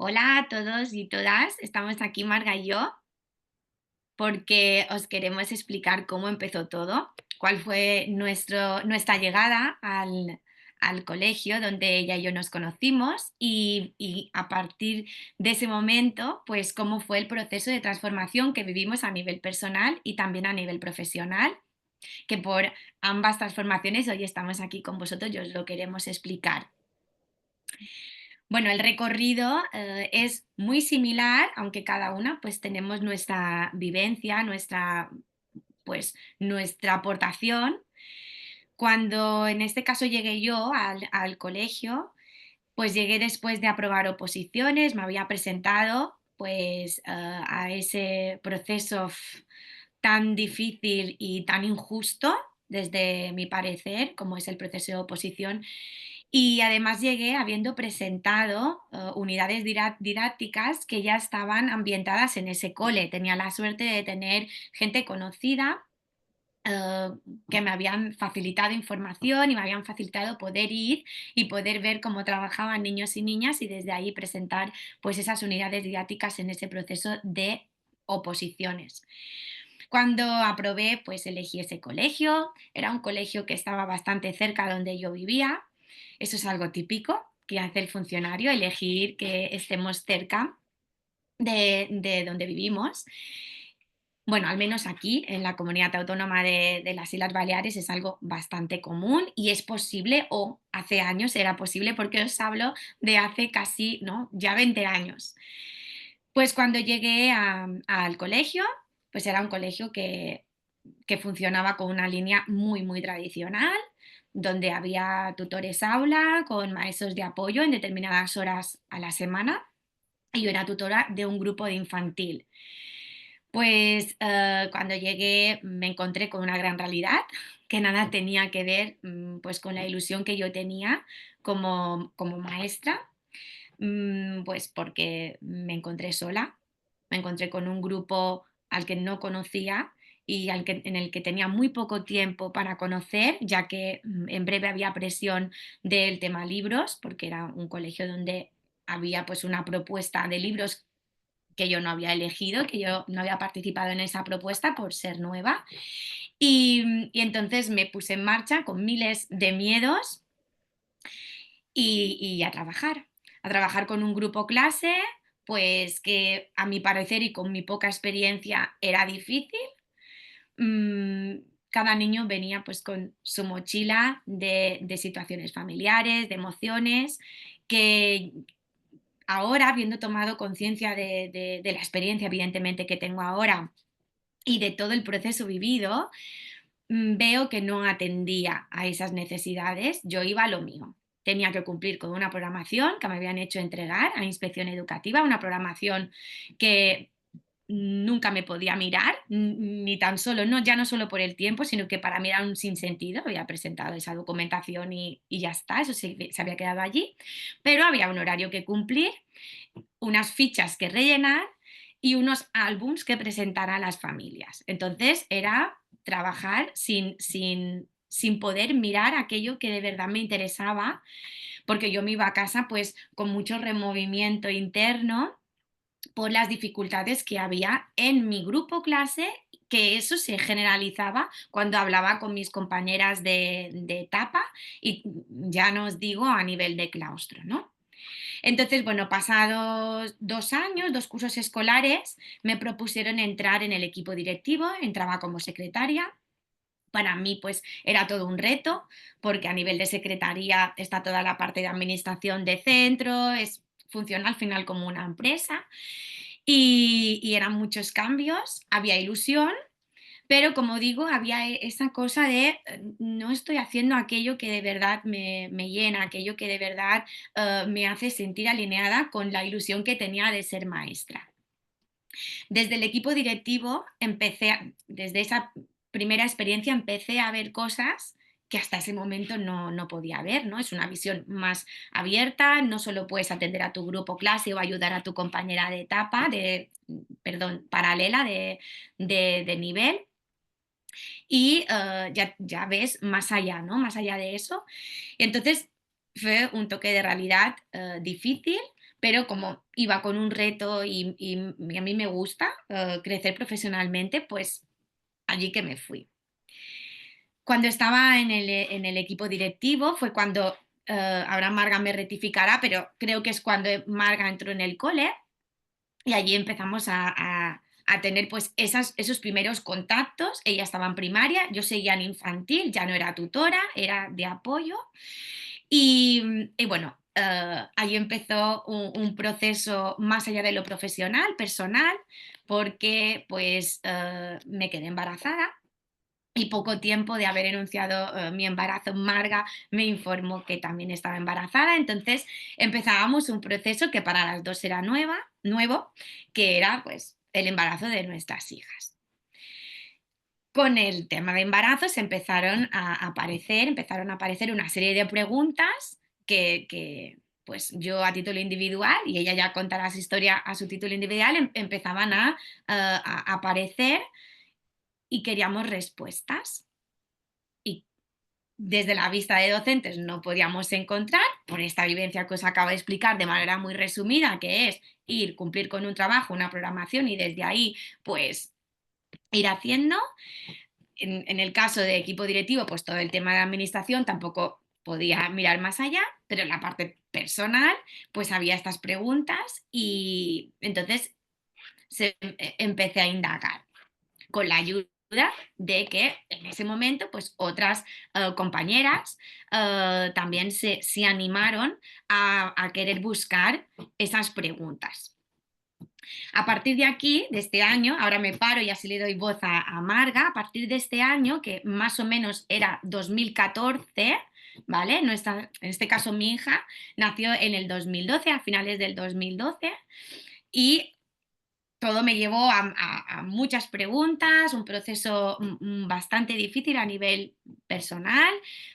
Hola a todos y todas, estamos aquí Marga y yo porque os queremos explicar cómo empezó todo, cuál fue nuestra llegada al colegio donde ella y yo nos conocimos y a partir de ese momento, pues cómo fue el proceso de transformación que vivimos a nivel personal y también a nivel profesional, que por ambas transformaciones hoy estamos aquí con vosotros y os lo queremos explicar. Bueno, el recorrido es muy similar, aunque cada una pues tenemos nuestra vivencia, nuestra aportación. Cuando en este caso llegué yo al colegio, pues llegué después de aprobar oposiciones, me había presentado pues a ese proceso tan difícil y tan injusto desde mi parecer, como es el proceso de oposición, y además llegué habiendo presentado unidades didácticas que ya estaban ambientadas en ese cole. Tenía la suerte de tener gente conocida eh, que me habían facilitado información y me habían facilitado poder ir y poder ver cómo trabajaban niños y niñas y desde ahí presentar pues esas unidades didácticas en ese proceso de oposiciones. Cuando aprobé, pues elegí ese colegio. Era un colegio que estaba bastante cerca de donde yo vivía. Eso es algo típico que hace el funcionario, elegir que estemos cerca de donde vivimos. Bueno, al menos aquí, en la comunidad autónoma de las Islas Baleares, es algo bastante común y es posible, o hace años era posible, porque os hablo de hace casi, ¿no? Ya 20 años. Pues cuando llegué al colegio, pues era un colegio que funcionaba con una línea muy, muy tradicional, donde había tutores aula con maestros de apoyo en determinadas horas a la semana y yo era tutora de un grupo de infantil. Pues cuando llegué me encontré con una gran realidad que nada tenía que ver pues con la ilusión que yo tenía como maestra, pues porque me encontré sola, me encontré con un grupo al que no conocía y en el que tenía muy poco tiempo para conocer, ya que en breve había presión del tema libros, porque era un colegio donde había pues una propuesta de libros que yo no había elegido, que yo no había participado en esa propuesta por ser nueva. Y entonces me puse en marcha con miles de miedos y a trabajar con un grupo clase, pues que a mi parecer y con mi poca experiencia era difícil. Mm, Cada niño venía pues con su mochila de situaciones familiares, de emociones, que ahora, habiendo tomado conciencia de la experiencia evidentemente que tengo ahora y de todo el proceso vivido, veo que no atendía a esas necesidades, yo iba a lo mío. Tenía que cumplir con una programación que me habían hecho entregar a Inspección Educativa, una programación que nunca me podía mirar, ni tan solo, no, ya no solo por el tiempo, sino que para mí era un sinsentido. Había presentado esa documentación y ya está, eso se había quedado allí, pero había un horario que cumplir, unas fichas que rellenar y unos álbums que presentar a las familias. Entonces era trabajar sin poder mirar aquello que de verdad me interesaba, porque yo me iba a casa pues con mucho removimiento interno por las dificultades que había en mi grupo clase, que eso se generalizaba cuando hablaba con mis compañeras de etapa y ya no os digo a nivel de claustro, ¿no? Entonces, bueno, pasados 2 años, 2 cursos escolares, me propusieron entrar en el equipo directivo, entraba como secretaria. Para mí, pues era todo un reto, porque a nivel de secretaría está toda la parte de administración de centro, funciona al final como una empresa y eran muchos cambios, había ilusión, pero como digo, había esa cosa de no estoy haciendo aquello que de verdad me llena, aquello que de verdad me hace sentir alineada con la ilusión que tenía de ser maestra. Desde el equipo directivo desde esa primera experiencia empecé a ver cosas que hasta ese momento no podía ver, ¿no? Es una visión más abierta, no solo puedes atender a tu grupo clase o ayudar a tu compañera de etapa, perdón, paralela de nivel, y ya ves más allá, ¿no? Más allá de eso. Y entonces fue un toque de realidad difícil, pero como iba con un reto y a mí me gusta crecer profesionalmente, pues allí que me fui. Cuando estaba en el equipo directivo fue cuando, ahora Marga me rectificará, pero creo que es cuando Marga entró en el cole y allí empezamos a tener pues esos primeros contactos. Ella estaba en primaria, yo seguía en infantil, ya no era tutora, era de apoyo. Y bueno, ahí empezó un proceso más allá de lo profesional, personal, porque pues me quedé embarazada y poco tiempo de haber enunciado mi embarazo, Marga me informó que también estaba embarazada, entonces empezábamos un proceso que para las dos era nuevo, que era pues el embarazo de nuestras hijas. Con el tema de embarazos empezaron a aparecer una serie de preguntas pues yo a título individual, y ella ya contará su historia a su título individual, empezaban a aparecer y queríamos respuestas. Y desde la vista de docentes no podíamos encontrar, por esta vivencia que os acabo de explicar de manera muy resumida, que es ir, cumplir con un trabajo, una programación y desde ahí pues ir haciendo. En el caso de equipo directivo, pues todo el tema de administración tampoco podía mirar más allá, pero en la parte personal, pues había estas preguntas y entonces empecé a indagar con la ayuda de que en ese momento pues otras compañeras también se animaron a querer buscar esas preguntas. A partir de aquí, de este año, ahora me paro y así le doy voz a Marga, a partir de este año, que más o menos era 2014, ¿vale? Nuestra, en este caso mi hija nació en el 2012, a finales del 2012, y todo me llevó a muchas preguntas, un proceso bastante difícil a nivel personal.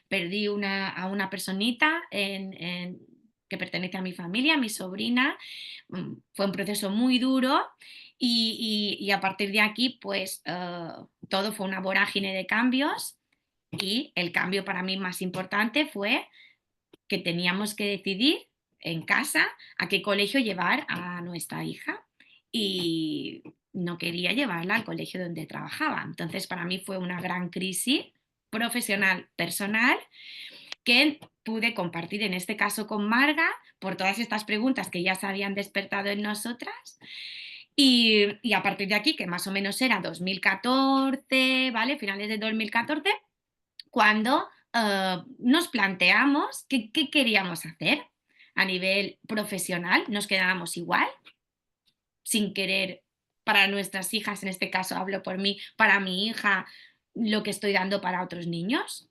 Perdí a una personita que pertenece a mi familia, mi sobrina. Fue un proceso muy duro y a partir de aquí, pues todo fue una vorágine de cambios y el cambio para mí más importante fue que teníamos que decidir en casa a qué colegio llevar a nuestra hija y no quería llevarla al colegio donde trabajaba. Entonces, para mí fue una gran crisis profesional, personal, que pude compartir en este caso con Marga por todas estas preguntas que ya se habían despertado en nosotras. Y a partir de aquí, que más o menos era 2014, ¿vale? Finales de 2014, cuando nos planteamos qué queríamos hacer a nivel profesional, nos quedábamos igual, sin querer para nuestras hijas, en este caso hablo por mí, para mi hija, lo que estoy dando para otros niños.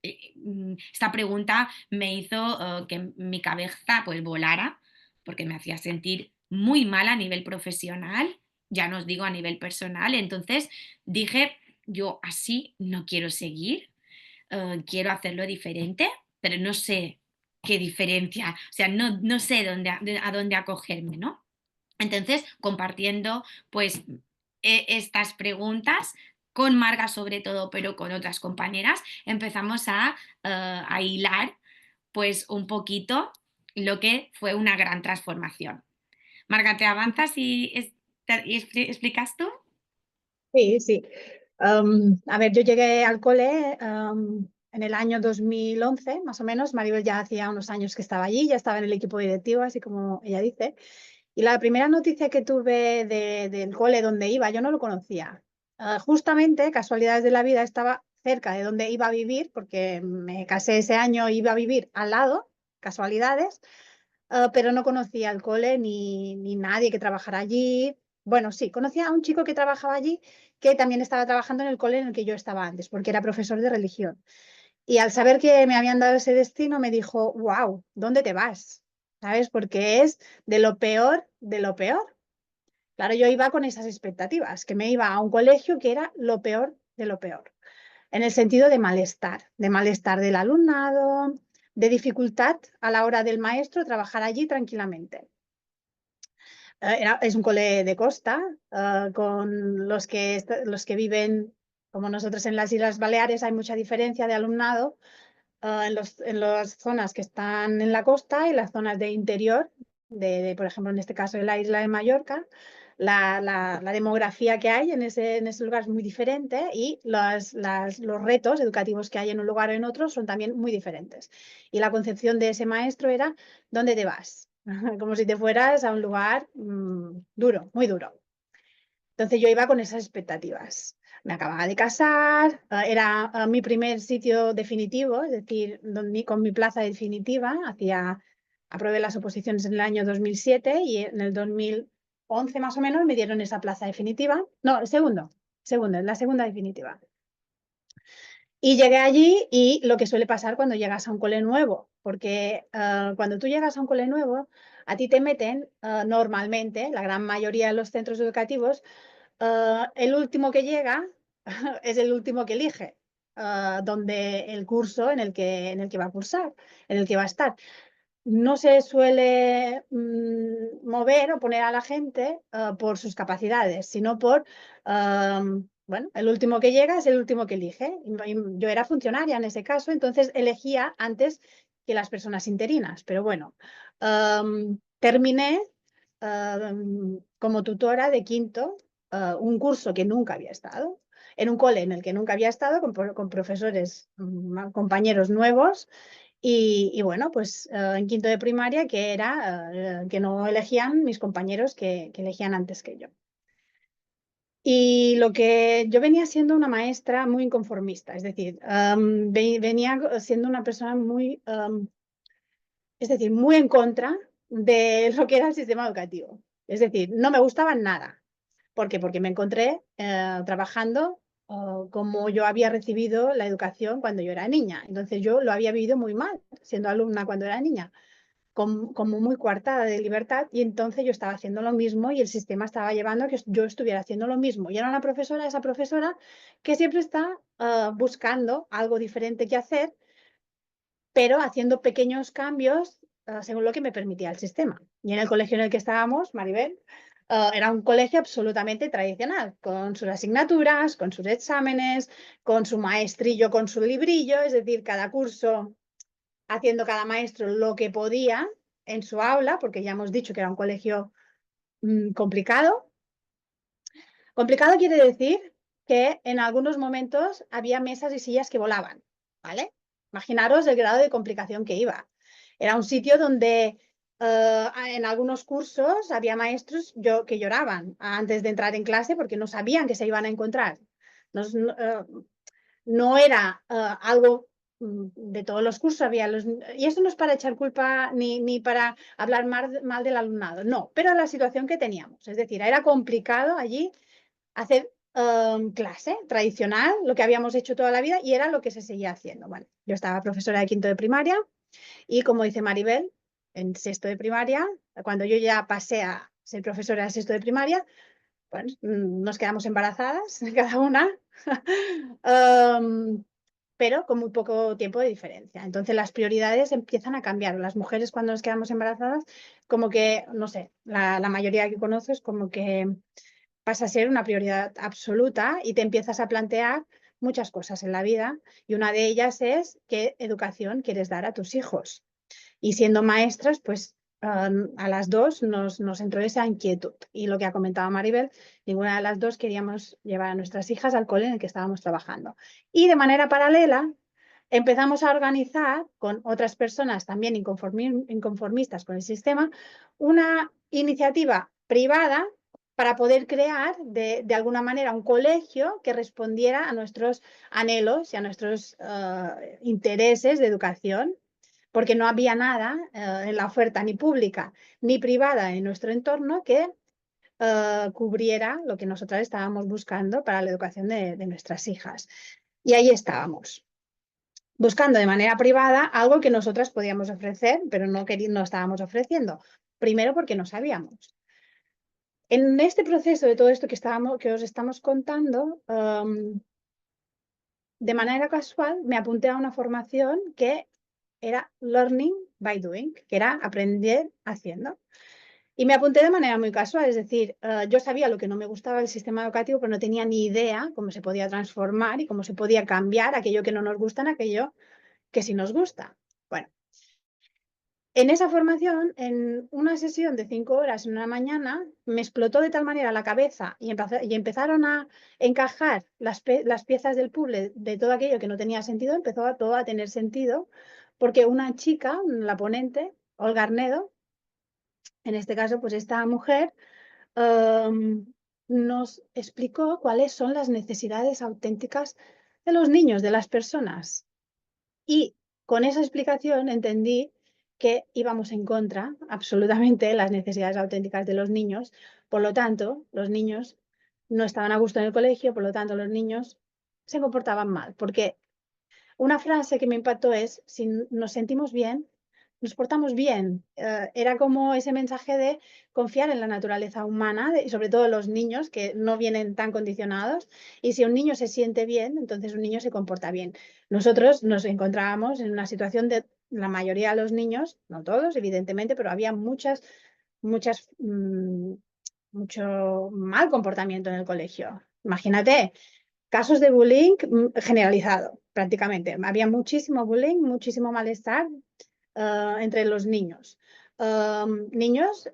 Esta pregunta me hizo que mi cabeza pues volara porque me hacía sentir muy mal a nivel profesional, ya no os digo a nivel personal. Entonces dije, yo así no quiero seguir, quiero hacerlo diferente, pero no sé qué diferencia, o sea, no sé a dónde acogerme, ¿no? Entonces, compartiendo pues estas preguntas con Marga sobre todo, pero con otras compañeras, empezamos a hilar pues un poquito lo que fue una gran transformación. Marga, ¿te avanzas y explicas tú? Sí, sí. A ver, yo llegué al cole en el año 2011, más o menos. Maribel ya hacía unos años que estaba allí, ya estaba en el equipo directivo, así como ella dice. Y la primera noticia que tuve del cole donde iba, yo no lo conocía. Justamente, casualidades de la vida, estaba cerca de donde iba a vivir, porque me casé ese año y iba a vivir al lado, casualidades. Pero no conocía el cole ni nadie que trabajara allí. Bueno, sí, conocía a un chico que trabajaba allí que también estaba trabajando en el cole en el que yo estaba antes, porque era profesor de religión. Y al saber que me habían dado ese destino, me dijo, wow, ¿dónde te vas? ¿Sabes? Porque es de lo peor de lo peor. Claro, yo iba con esas expectativas, que me iba a un colegio que era lo peor de lo peor, en el sentido de malestar del alumnado, de dificultad a la hora del maestro trabajar allí tranquilamente. Es un cole de costa, con los que viven como nosotros en las Islas Baleares hay mucha diferencia de alumnado en las zonas que están en la costa y las zonas de interior por ejemplo, en este caso de la isla de Mallorca, la demografía que hay en ese lugar es muy diferente y los retos educativos que hay en un lugar o en otro son también muy diferentes. Y la concepción de ese maestro era, ¿dónde te vas? Como si te fueras a un lugar duro, muy duro. Entonces yo iba con esas expectativas. Me acababa de casar, era mi primer sitio definitivo, es decir, con mi plaza definitiva, aprobé las oposiciones en el año 2007 y en el 2011 más o menos me dieron esa plaza definitiva. No, el segundo, la segunda definitiva. Y llegué allí y lo que suele pasar cuando llegas a un cole nuevo, porque cuando tú llegas a un cole nuevo, a ti te meten normalmente, la gran mayoría de los centros educativos, el último que llega es el último que elige, donde el curso en el que va a cursar, en el que va a estar. No se suele mover o poner a la gente por sus capacidades, sino por, bueno, el último que llega es el último que elige. Y yo era funcionaria en ese caso, entonces elegía antes que las personas interinas. Pero bueno, terminé como tutora de quinto, un curso que nunca había estado, en un cole en el que nunca había estado, con profesores, compañeros nuevos. Y bueno, pues en quinto de primaria, que era que no elegían mis compañeros que elegían antes que yo. Y lo que yo venía siendo una maestra muy inconformista, es decir, venía siendo una persona muy, es decir, muy en contra de lo que era el sistema educativo. Es decir, no me gustaba nada. ¿Por qué? Porque me encontré trabajando como yo había recibido la educación cuando yo era niña. Entonces yo lo había vivido muy mal siendo alumna cuando era niña, como muy coartada de libertad, y entonces yo estaba haciendo lo mismo y el sistema estaba llevando a que yo estuviera haciendo lo mismo. Y era una profesora, esa profesora, que siempre está buscando algo diferente que hacer, pero haciendo pequeños cambios según lo que me permitía el sistema. Y en el colegio en el que estábamos, Maribel, era un colegio absolutamente tradicional, con sus asignaturas, con sus exámenes, con su maestrillo, con su librillo, es decir, cada curso haciendo cada maestro lo que podía en su aula, porque ya hemos dicho que era un colegio complicado. Complicado quiere decir que en algunos momentos había mesas y sillas que volaban, ¿vale? Imaginaros el grado de complicación que iba. Era un sitio donde en algunos cursos había maestros que lloraban antes de entrar en clase porque no sabían que se iban a encontrar. No era algo de todos los cursos, y eso no es para echar culpa ni para hablar mal del alumnado, no, pero la situación que teníamos, es decir, era complicado allí hacer clase tradicional, lo que habíamos hecho toda la vida y era lo que se seguía haciendo. Bueno, yo estaba profesora de quinto de primaria y como dice Maribel, en sexto de primaria, cuando yo ya pasé a ser profesora de sexto de primaria, pues nos quedamos embarazadas cada una, pero con muy poco tiempo de diferencia. Entonces las prioridades empiezan a cambiar. Las mujeres cuando nos quedamos embarazadas, como que, no sé, la mayoría que conozco es como que pasa a ser una prioridad absoluta y te empiezas a plantear muchas cosas en la vida y una de ellas es qué educación quieres dar a tus hijos. Y siendo maestras, pues a las dos nos entró esa inquietud. Y lo que ha comentado Maribel, ninguna de las dos queríamos llevar a nuestras hijas al cole en el que estábamos trabajando. Y de manera paralela, empezamos a organizar con otras personas también inconformistas con el sistema una iniciativa privada para poder crear de alguna manera un colegio que respondiera a nuestros anhelos y a nuestros intereses de educación, porque no había nada en la oferta ni pública ni privada en nuestro entorno que cubriera lo que nosotras estábamos buscando para la educación de nuestras hijas. Y ahí estábamos, buscando de manera privada algo que nosotras podíamos ofrecer, pero no estábamos ofreciendo. Primero porque no sabíamos. En este proceso de todo esto que os estamos contando, de manera casual me apunté a una formación que era Learning by Doing, que era aprender haciendo. Y me apunté de manera muy casual, es decir, yo sabía lo que no me gustaba del sistema educativo, pero no tenía ni idea cómo se podía transformar y cómo se podía cambiar aquello que no nos gusta en aquello que sí nos gusta. Bueno, En esa formación, en una sesión de 5 horas en una mañana, me explotó de tal manera la cabeza y empezaron a encajar las piezas del puzzle de todo aquello que no tenía sentido, empezó todo a tener sentido, porque una chica, la ponente, Olga Arnedo, en este caso, pues esta mujer, nos explicó cuáles son las necesidades auténticas de los niños, de las personas. Y con esa explicación entendí que íbamos en contra absolutamente de las necesidades auténticas de los niños. Por lo tanto, los niños no estaban a gusto en el colegio, por lo tanto, los niños se comportaban mal. Porque una frase que me impactó es, si nos sentimos bien, nos portamos bien. Era como ese mensaje de confiar en la naturaleza humana y sobre todo los niños que no vienen tan condicionados. Y si un niño se siente bien, entonces un niño se comporta bien. Nosotros nos encontrábamos en una situación de la mayoría de los niños, no todos, evidentemente, pero había muchas, mucho mal comportamiento en el colegio. Imagínate, casos de bullying generalizado, prácticamente. Había muchísimo bullying, muchísimo malestar entre los niños. Niños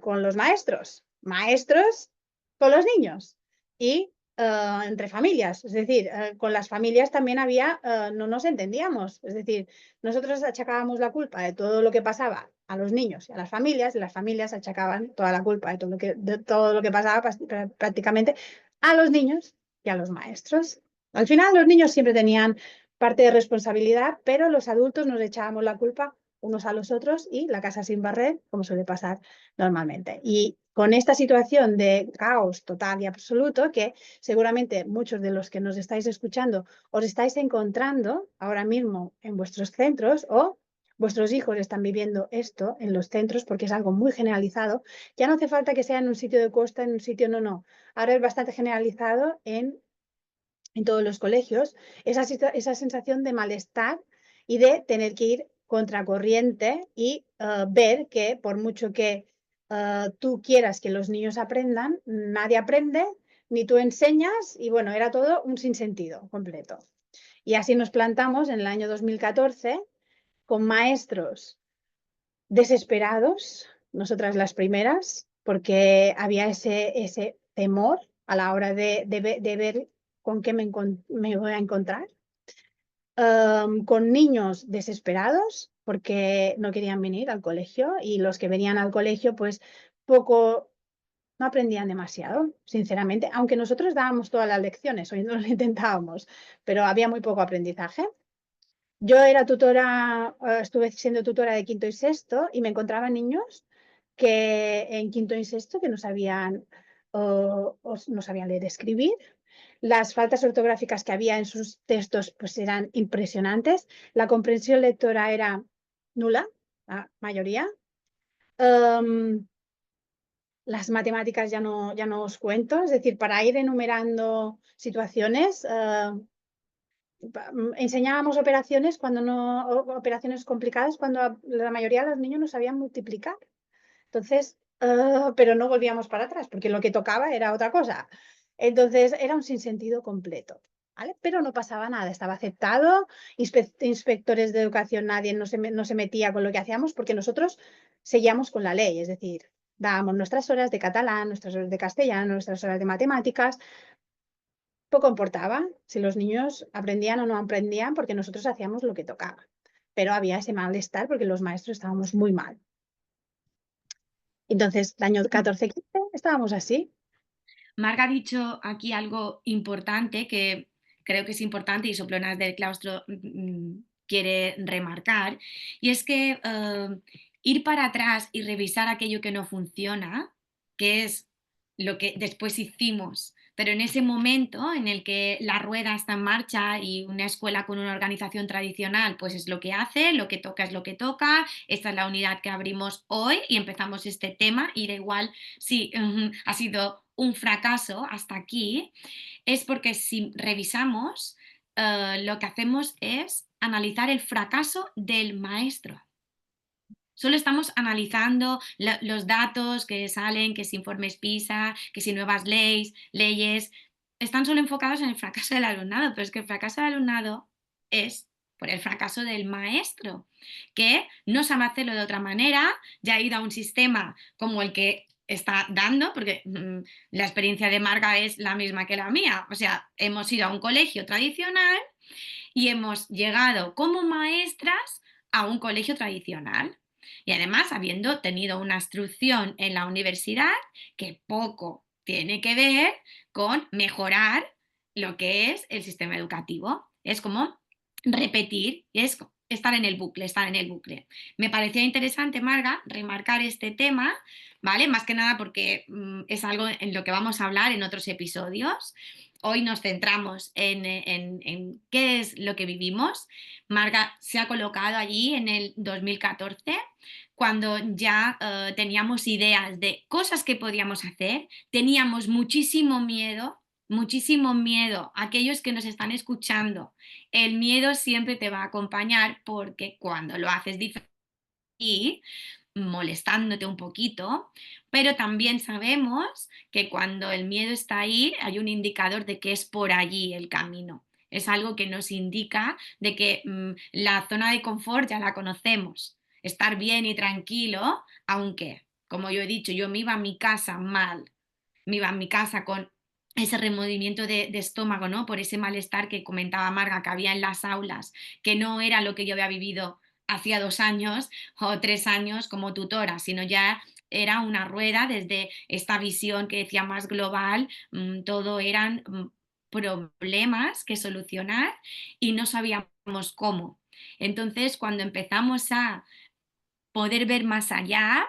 con los maestros, maestros con los niños y entre familias. Es decir, con las familias también había, no nos entendíamos. Es decir, nosotros achacábamos la culpa de todo lo que pasaba a los niños y a las familias, y las familias achacaban toda la culpa de todo lo que pasaba prácticamente a los niños y a los maestros. Al final, los niños siempre tenían parte de responsabilidad, pero los adultos nos echábamos la culpa unos a los otros y la casa sin barrer, como suele pasar normalmente. Y con esta situación de caos total y absoluto, que seguramente muchos de los que nos estáis escuchando os estáis encontrando ahora mismo en vuestros centros o vuestros hijos están viviendo esto en los centros porque es algo muy generalizado, ya no hace falta que sea en un sitio de costa, en un sitio, no, no. Ahora es bastante generalizado en todos los colegios, esa sensación de malestar y de tener que ir contracorriente y ver que por mucho que tú quieras que los niños aprendan, nadie aprende, ni tú enseñas, y bueno, era todo un sinsentido completo. Y así nos plantamos en el año 2014 con maestros desesperados, nosotras las primeras, porque había ese temor a la hora de ver con qué me voy a encontrar. Con niños desesperados porque no querían venir al colegio y los que venían al colegio pues poco, no aprendían demasiado, sinceramente, aunque nosotros dábamos todas las lecciones, hoy no lo intentábamos, pero había muy poco aprendizaje. Yo era tutora, estuve siendo tutora de quinto y sexto y me encontraba niños que en quinto y sexto que no sabían, no sabían leer y escribir. Las faltas ortográficas que había en sus textos pues eran impresionantes. La comprensión lectora era nula, la mayoría. Um, las matemáticas ya no os cuento, es decir, para ir enumerando situaciones, enseñábamos operaciones cuando no, operaciones complicadas cuando la mayoría de los niños no sabían multiplicar. Entonces, pero no volvíamos para atrás porque lo que tocaba era otra cosa. Entonces, era un sinsentido completo. ¿Vale? Pero no pasaba nada, estaba aceptado. Inspectores de educación, nadie no se metía con lo que hacíamos porque nosotros seguíamos con la ley, es decir, dábamos nuestras horas de catalán, nuestras horas de castellano, nuestras horas de matemáticas. Poco importaba si los niños aprendían o no aprendían porque nosotros hacíamos lo que tocaba. Pero había ese malestar porque los maestros estábamos muy mal. Entonces, el año 14-15 estábamos así. Marga ha dicho aquí algo importante que creo que es importante y Soplonas del Claustro quiere remarcar, y es que ir para atrás y revisar aquello que no funciona, que es lo que después hicimos, pero en ese momento en el que la rueda está en marcha y una escuela con una organización tradicional pues es lo que hace, lo que toca es lo que toca, esta es la unidad que abrimos hoy y empezamos este tema y da igual si ha sido un fracaso hasta aquí, es porque si revisamos, lo que hacemos es analizar el fracaso del maestro. Solo estamos analizando los datos que salen, que si informes PISA, que si nuevas leyes, están solo enfocados en el fracaso del alumnado, pero es que el fracaso del alumnado es por el fracaso del maestro, que no sabe hacerlo de otra manera, ya ha ido a un sistema como el que está dando, porque la experiencia de Marga es la misma que la mía. O sea, hemos ido a un colegio tradicional y hemos llegado como maestras a un colegio tradicional. Y además, habiendo tenido una instrucción en la universidad que poco tiene que ver con mejorar lo que es el sistema educativo. Es como repetir, es estar en el bucle, estar en el bucle. Me parecía interesante, Marga, remarcar este tema, ¿vale? Más que nada porque es algo en lo que vamos a hablar en otros episodios. Hoy nos centramos en qué es lo que vivimos. Marga se ha colocado allí en el 2014, cuando ya teníamos ideas de cosas que podíamos hacer, teníamos muchísimo miedo. Aquellos que nos están escuchando, el miedo siempre te va a acompañar porque cuando lo haces diferente y molestándote un poquito, pero también sabemos que cuando el miedo está ahí hay un indicador de que es por allí el camino. Es algo que nos indica de que la zona de confort ya la conocemos, estar bien y tranquilo, aunque, como yo he dicho, yo me iba a mi casa mal, me iba a mi casa con ese remordimiento de estómago, ¿no? Por ese malestar que comentaba Marga que había en las aulas, que no era lo que yo había vivido hacía 2 años o 3 años como tutora, sino ya era una rueda desde esta visión que decía más global, todo eran problemas que solucionar y no sabíamos cómo. Entonces, cuando empezamos a poder ver más allá,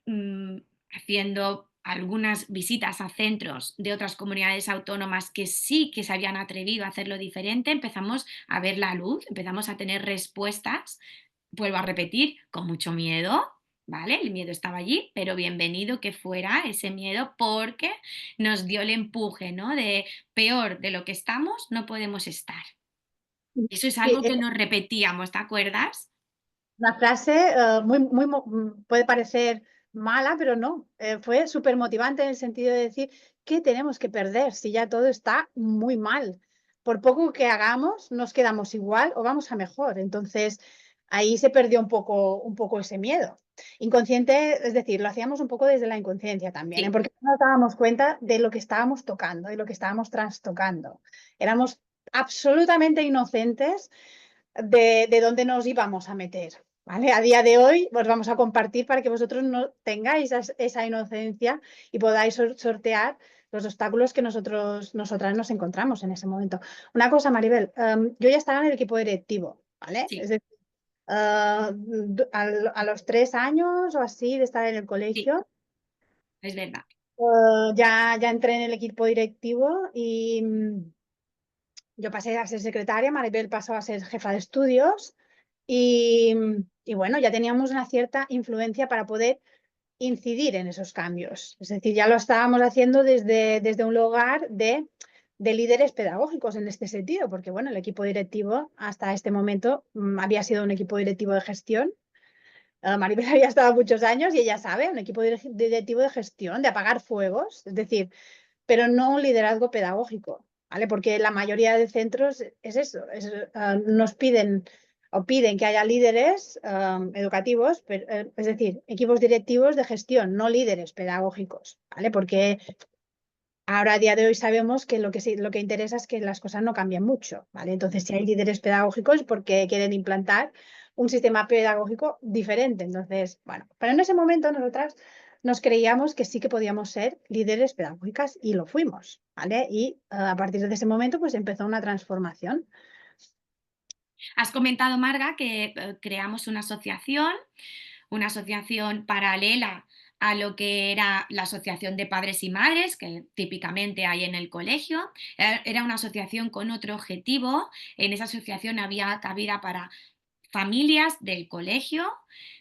mm, haciendo algunas visitas a centros de otras comunidades autónomas que sí que se habían atrevido a hacerlo diferente, empezamos a ver la luz, empezamos a tener respuestas, vuelvo a repetir, con mucho miedo, ¿vale? El miedo estaba allí, pero bienvenido que fuera ese miedo porque nos dio el empuje, ¿no? De peor de lo que estamos, no podemos estar. Eso es Sí, algo que nos repetíamos, ¿te acuerdas? una frase puede parecer mala, pero no. Fue súper motivante en el sentido de decir, ¿qué tenemos que perder si ya todo está muy mal? Por poco que hagamos, nos quedamos igual o vamos a mejor. Entonces, ahí se perdió un poco ese miedo. Inconsciente, es decir, lo hacíamos un poco desde la inconsciencia también, ¿eh? Sí, Porque no nos dábamos cuenta de lo que estábamos tocando, de lo que estábamos trastocando. Éramos absolutamente inocentes de dónde nos íbamos a meter. ¿Vale? A día de hoy os vamos a compartir para que vosotros no tengáis esa inocencia y podáis sortear los obstáculos que nosotras nos encontramos en ese momento. Una cosa, Maribel, yo ya estaba en el equipo directivo, ¿vale? Es sí, decir, a los 3 años o así de estar en el sí, colegio, es verdad. ya entré en el equipo directivo y yo pasé a ser secretaria, Maribel pasó a ser jefa de estudios y, y bueno, ya teníamos una cierta influencia para poder incidir en esos cambios. Es decir, ya lo estábamos haciendo desde un lugar de líderes pedagógicos en este sentido, porque bueno, el equipo directivo hasta este momento había sido un equipo directivo de gestión. Maribel había estado muchos años y ella sabe, un equipo directivo de gestión, de apagar fuegos, es decir, pero no un liderazgo pedagógico, ¿vale? Porque la mayoría de centros es eso, nos piden o piden que haya líderes educativos, es decir, equipos directivos de gestión, no líderes pedagógicos, ¿vale? Porque ahora a día de hoy sabemos que lo que interesa es que las cosas no cambien mucho, ¿vale? Entonces, si hay líderes pedagógicos, porque quieren implantar un sistema pedagógico diferente. Entonces, bueno, pero en ese momento nosotras nos creíamos que sí que podíamos ser líderes pedagógicas y lo fuimos, ¿vale? Y a partir de ese momento, pues empezó una transformación. Has comentado, Marga, que creamos una asociación paralela a lo que era la asociación de padres y madres, que típicamente hay en el colegio. Era una asociación con otro objetivo. En esa asociación había cabida para familias del colegio,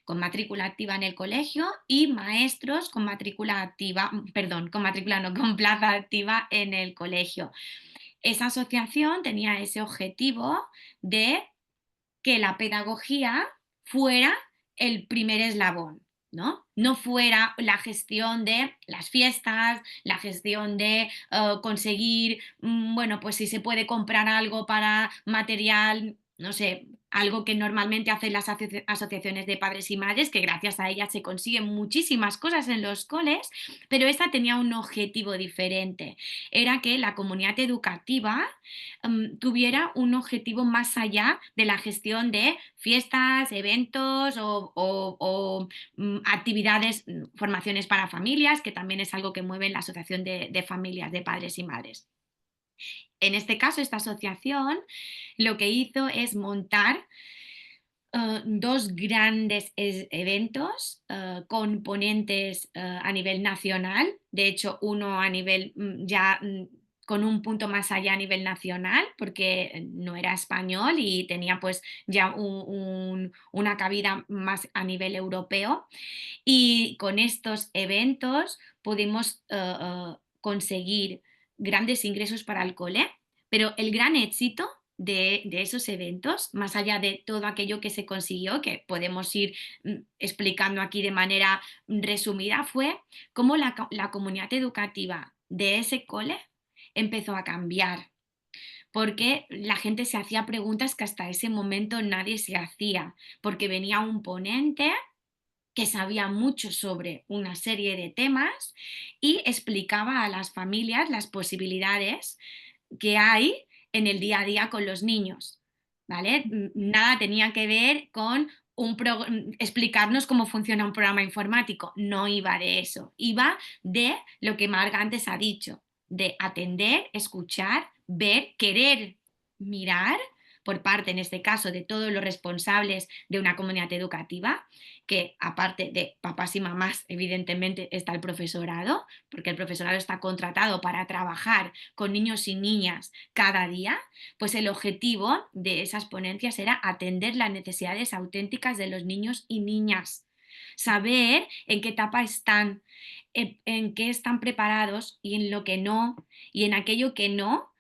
con matrícula activa en el colegio, y maestros con matrícula activa, perdón, con matrícula no, con plaza activa en el colegio. Esa asociación tenía ese objetivo de que la pedagogía fuera el primer eslabón, ¿no? No fuera la gestión de las fiestas, la gestión de conseguir, bueno, pues si se puede comprar algo para material, no sé, algo que normalmente hacen las asociaciones de padres y madres, que gracias a ellas se consiguen muchísimas cosas en los coles, pero esta tenía un objetivo diferente. Era que la comunidad educativa tuviera un objetivo más allá de la gestión de fiestas, eventos o actividades, formaciones para familias, que también es algo que mueve la Asociación de Familias de Padres y Madres. En este caso, esta asociación lo que hizo es montar dos grandes eventos con ponentes a nivel nacional, de hecho uno a nivel con un punto más allá a nivel nacional, porque no era español y tenía pues ya una cabida más a nivel europeo. Y con estos eventos pudimos conseguir grandes ingresos para el cole, pero el gran éxito de esos eventos, más allá de todo aquello que se consiguió, que podemos ir explicando aquí de manera resumida, fue cómo la comunidad educativa de ese cole empezó a cambiar, porque la gente se hacía preguntas que hasta ese momento nadie se hacía, porque venía un ponente que sabía mucho sobre una serie de temas y explicaba a las familias las posibilidades que hay en el día a día con los niños, ¿vale? Nada tenía que ver con explicarnos cómo funciona un programa informático, no iba de eso, iba de lo que Marga antes ha dicho, de atender, escuchar, ver, querer mirar por parte, en este caso, de todos los responsables de una comunidad educativa, que aparte de papás y mamás, evidentemente está el profesorado, porque el profesorado está contratado para trabajar con niños y niñas cada día, pues el objetivo de esas ponencias era atender las necesidades auténticas de los niños y niñas, saber en qué etapa están, en qué están preparados y en lo que no, y en aquello que no,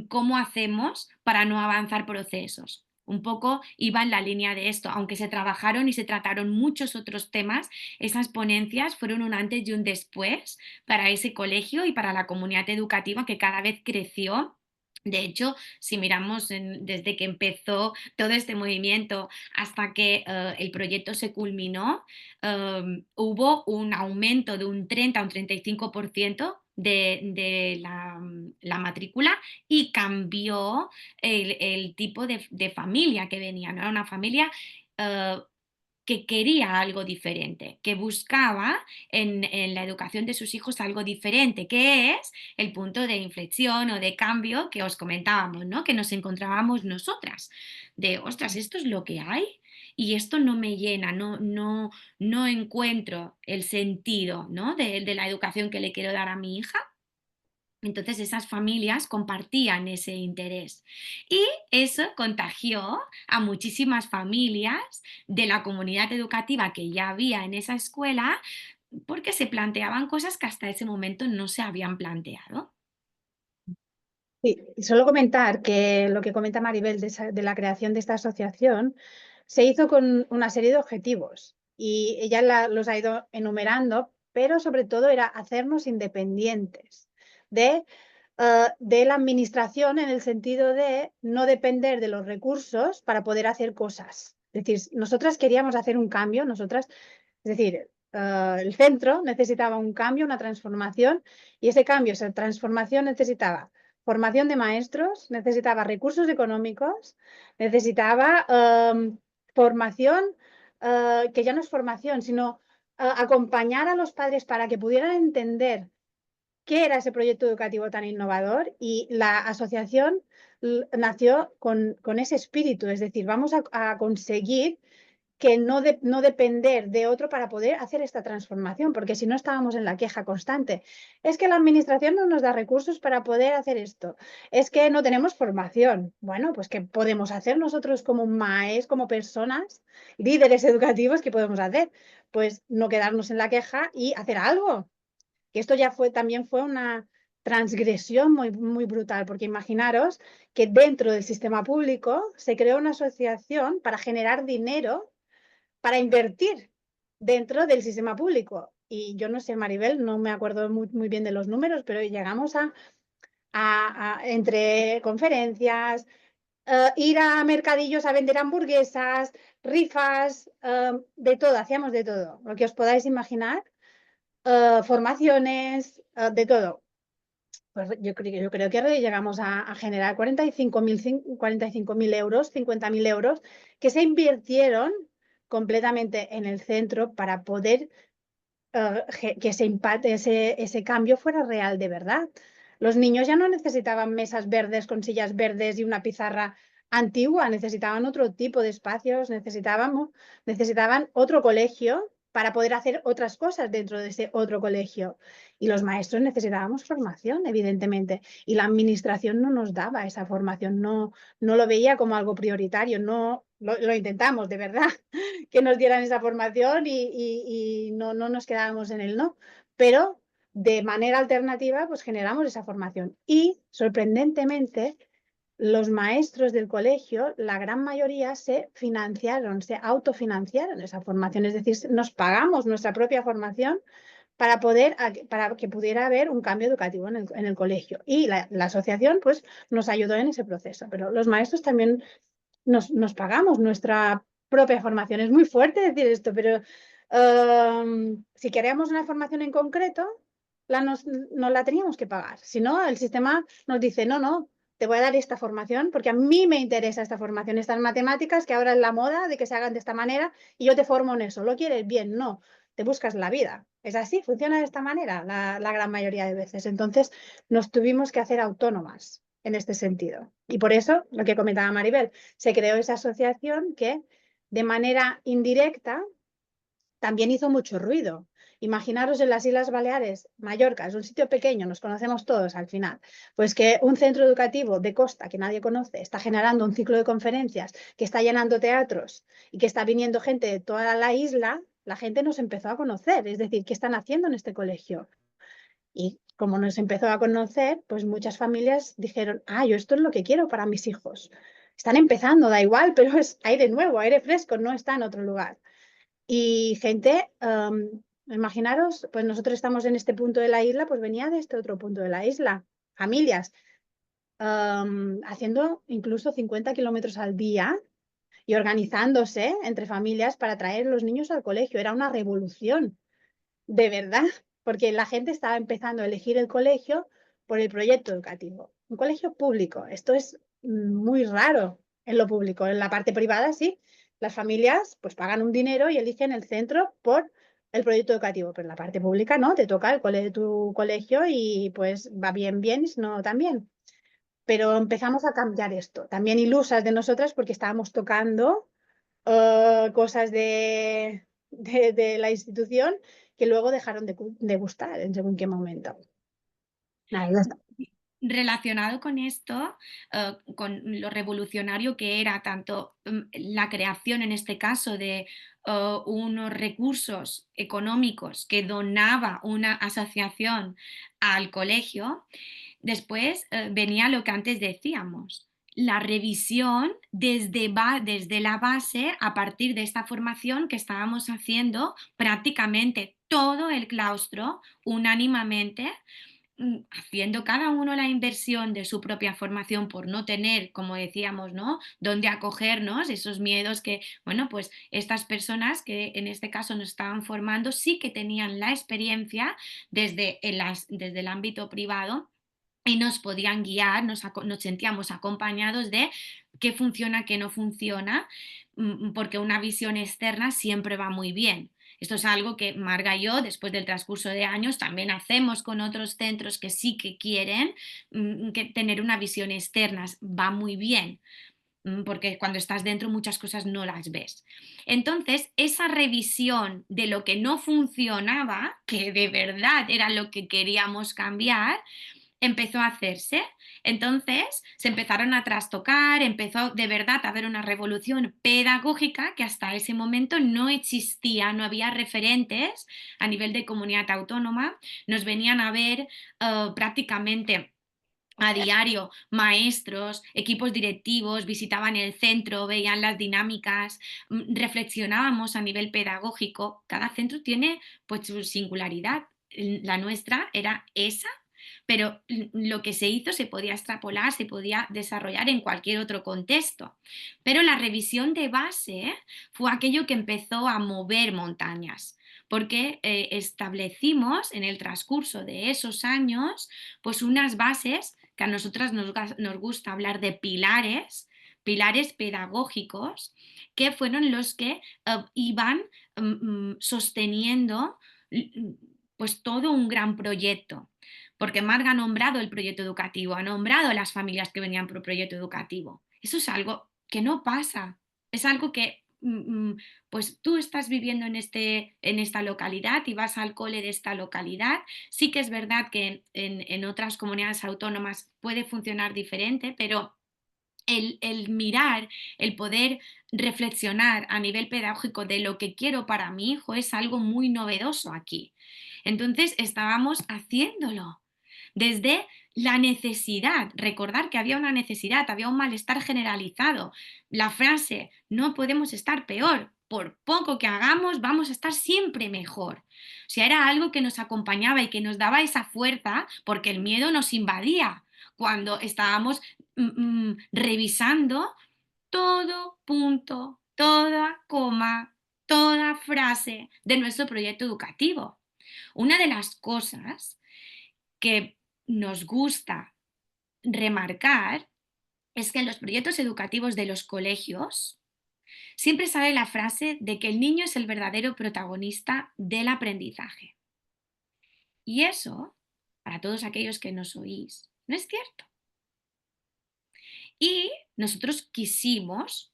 cómo hacemos para no avanzar procesos. Un poco iba en la línea de esto, aunque se trabajaron y se trataron muchos otros temas, esas ponencias fueron un antes y un después para ese colegio y para la comunidad educativa que cada vez creció. De hecho, si miramos desde que empezó todo este movimiento hasta que el proyecto se culminó, hubo un aumento de un 30 a un 35% de la matrícula y cambió el tipo de familia que venía, ¿no? Era una familia eh, que quería algo diferente, que buscaba en la educación de sus hijos algo diferente, que es el punto de inflexión o de cambio que os comentábamos, ¿no? Que nos encontrábamos nosotras, de, ostras, esto es lo que hay y esto no me llena, no encuentro el sentido, ¿no? de la educación que le quiero dar a mi hija. Entonces esas familias compartían ese interés y eso contagió a muchísimas familias de la comunidad educativa que ya había en esa escuela porque se planteaban cosas que hasta ese momento no se habían planteado. Sí, y solo comentar que lo que comenta Maribel de la creación de esta asociación se hizo con una serie de objetivos y ella los ha ido enumerando, pero sobre todo era hacernos independientes de la administración en el sentido de no depender de los recursos para poder hacer cosas. Es decir, nosotras queríamos hacer un cambio, es decir, el centro necesitaba un cambio, una transformación, y ese cambio, esa transformación necesitaba formación de maestros, necesitaba recursos económicos, necesitaba formación, que ya no es formación, sino acompañar a los padres para que pudieran entender qué era ese proyecto educativo tan innovador, y la asociación nació con ese espíritu, es decir, vamos a conseguir que no depender de otro para poder hacer esta transformación, porque si no estábamos en la queja constante. Es que la administración no nos da recursos para poder hacer esto. Es que no tenemos formación. Bueno, pues ¿qué podemos hacer nosotros como maes, como personas, líderes educativos? ¿Qué podemos hacer? Pues no quedarnos en la queja y hacer algo. Que esto ya también fue una transgresión muy, muy brutal, porque imaginaros que dentro del sistema público se creó una asociación para generar dinero para invertir dentro del sistema público. Y yo no sé, Maribel, no me acuerdo muy bien de los números, pero llegamos entre conferencias, ir a mercadillos a vender hamburguesas, rifas, de todo, hacíamos de todo, lo que os podáis imaginar, formaciones, de todo. Pues yo creo que llegamos a generar 45.000 euros, 50.000 euros, que se invirtieron completamente en el centro para poder que ese impacto, ese cambio fuera real de verdad. Los niños ya no necesitaban mesas verdes con sillas verdes y una pizarra antigua, necesitaban otro tipo de espacios, necesitaban otro colegio para poder hacer otras cosas dentro de ese otro colegio. Y los maestros necesitábamos formación, evidentemente, y la administración no nos daba esa formación, no lo veía como algo prioritario, no lo intentamos, de verdad, que nos dieran esa formación y no nos quedábamos en el no. Pero de manera alternativa, pues generamos esa formación. Y sorprendentemente, los maestros del colegio, la gran mayoría se financiaron, se autofinanciaron esa formación. Es decir, nos pagamos nuestra propia formación para que pudiera haber un cambio educativo en el colegio. Y la asociación pues, nos ayudó en ese proceso. Pero los maestros también nos pagamos nuestra propia formación. Es muy fuerte decir esto, pero si queríamos una formación en concreto, nos la teníamos que pagar. Si no, el sistema nos dice, no, te voy a dar esta formación porque a mí me interesa esta formación, estas matemáticas que ahora es la moda de que se hagan de esta manera y yo te formo en eso. ¿Lo quieres? Bien, no. Te buscas la vida. Es así, funciona de esta manera la gran mayoría de veces. Entonces, nos tuvimos que hacer autónomas en este sentido. Y por eso, lo que comentaba Maribel, se creó esa asociación que de manera indirecta también hizo mucho ruido. Imaginaros en las Islas Baleares, Mallorca, es un sitio pequeño, nos conocemos todos al final, pues que un centro educativo de costa que nadie conoce está generando un ciclo de conferencias, que está llenando teatros y que está viniendo gente de toda la isla, la gente nos empezó a conocer, es decir, ¿qué están haciendo en este colegio? Y como nos empezó a conocer, pues muchas familias dijeron, yo esto es lo que quiero para mis hijos. Están empezando, da igual, pero es aire nuevo, aire fresco, no está en otro lugar. Y gente, imaginaros, pues nosotros estamos en este punto de la isla, pues venía de este otro punto de la isla. Familias haciendo incluso 50 kilómetros al día y organizándose entre familias para traer los niños al colegio. Era una revolución de verdad, porque la gente estaba empezando a elegir el colegio por el proyecto educativo. Un colegio público, esto es muy raro en lo público. En la parte privada, sí, las familias pues pagan un dinero y eligen el centro por el proyecto educativo, pero en la parte pública no, te toca tu colegio y pues va bien, bien, y si no, también. Pero empezamos a cambiar esto, también ilusas de nosotras porque estábamos tocando cosas de la institución que luego dejaron de gustar en según qué momento. Nada, ya está. Relacionado con esto, con lo revolucionario que era tanto la creación, en este caso, de unos recursos económicos que donaba una asociación al colegio, después venía lo que antes decíamos, la revisión desde la base a partir de esta formación que estábamos haciendo prácticamente todo el claustro unánimemente, haciendo cada uno la inversión de su propia formación por no tener, como decíamos, ¿no? Dónde acogernos, esos miedos que, bueno, pues estas personas que en este caso nos estaban formando sí que tenían la experiencia desde el ámbito privado y nos podían guiar, nos sentíamos acompañados de qué funciona, qué no funciona, porque una visión externa siempre va muy bien. Esto es algo que Marga y yo, después del transcurso de años, también hacemos con otros centros que sí que quieren que tener una visión externa. Va muy bien, porque cuando estás dentro muchas cosas no las ves. Entonces, esa revisión de lo que no funcionaba, que de verdad era lo que queríamos cambiar, empezó a hacerse. Entonces se empezaron a trastocar, empezó de verdad a haber una revolución pedagógica que hasta ese momento no existía, no había referentes a nivel de comunidad autónoma, nos venían a ver prácticamente a diario maestros, equipos directivos, visitaban el centro, veían las dinámicas, reflexionábamos a nivel pedagógico. Cada centro tiene pues su singularidad. La nuestra era esa, pero lo que se hizo se podía extrapolar, se podía desarrollar en cualquier otro contexto. Pero la revisión de base fue aquello que empezó a mover montañas, porque establecimos en el transcurso de esos años pues unas bases que a nosotras nos gusta hablar de pilares pedagógicos, que fueron los que iban sosteniendo pues todo un gran proyecto. Porque Marga ha nombrado el proyecto educativo, ha nombrado las familias que venían por proyecto educativo. Eso es algo que no pasa, es algo que pues tú estás viviendo en esta localidad y vas al cole de esta localidad. Sí que es verdad que en otras comunidades autónomas puede funcionar diferente, pero el mirar, el poder reflexionar a nivel pedagógico de lo que quiero para mi hijo es algo muy novedoso aquí. Entonces estábamos haciéndolo desde la necesidad, recordar que había una necesidad, había un malestar generalizado. La frase, no podemos estar peor, por poco que hagamos, vamos a estar siempre mejor. O sea, era algo que nos acompañaba y que nos daba esa fuerza porque el miedo nos invadía cuando estábamos revisando todo punto, toda coma, toda frase de nuestro proyecto educativo. Una de las cosas que nos gusta remarcar es que en los proyectos educativos de los colegios siempre sale la frase de que el niño es el verdadero protagonista del aprendizaje. Y eso, para todos aquellos que nos oís, no es cierto. Y nosotros quisimos,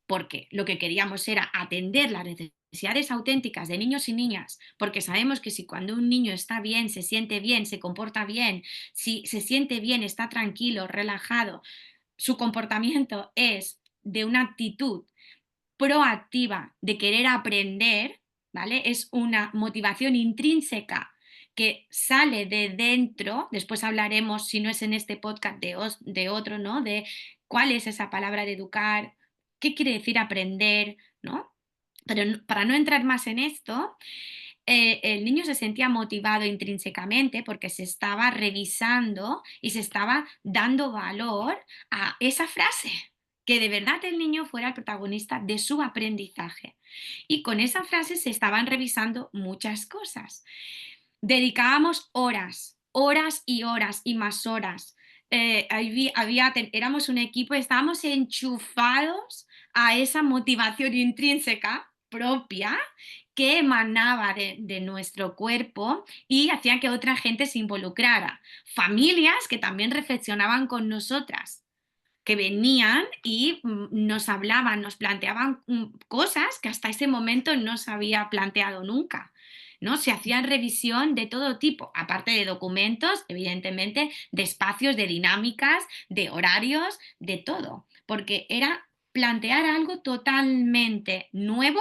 porque lo que queríamos era atender las necesidades auténticas de niños y niñas, porque sabemos que si cuando un niño está bien, se siente bien, se comporta bien, si se siente bien, está tranquilo, relajado, su comportamiento es de una actitud proactiva de querer aprender, ¿vale? Es una motivación intrínseca que sale de dentro, después hablaremos, si no es en este podcast, de otro, ¿no? De cuál es esa palabra de educar, qué quiere decir aprender, ¿no? Pero para no entrar más en esto, el niño se sentía motivado intrínsecamente porque se estaba revisando y se estaba dando valor a esa frase, que de verdad el niño fuera el protagonista de su aprendizaje. Y con esa frase se estaban revisando muchas cosas. Dedicábamos horas, horas y horas y más horas. Éramos un equipo, estábamos enchufados a esa motivación intrínseca propia que emanaba de nuestro cuerpo y hacía que otra gente se involucrara. Familias que también reflexionaban con nosotras, que venían y nos hablaban, nos planteaban cosas que hasta ese momento no se había planteado nunca. ¿No? Se hacían revisión de todo tipo, aparte de documentos, evidentemente, de espacios, de dinámicas, de horarios, de todo, porque era plantear algo totalmente nuevo,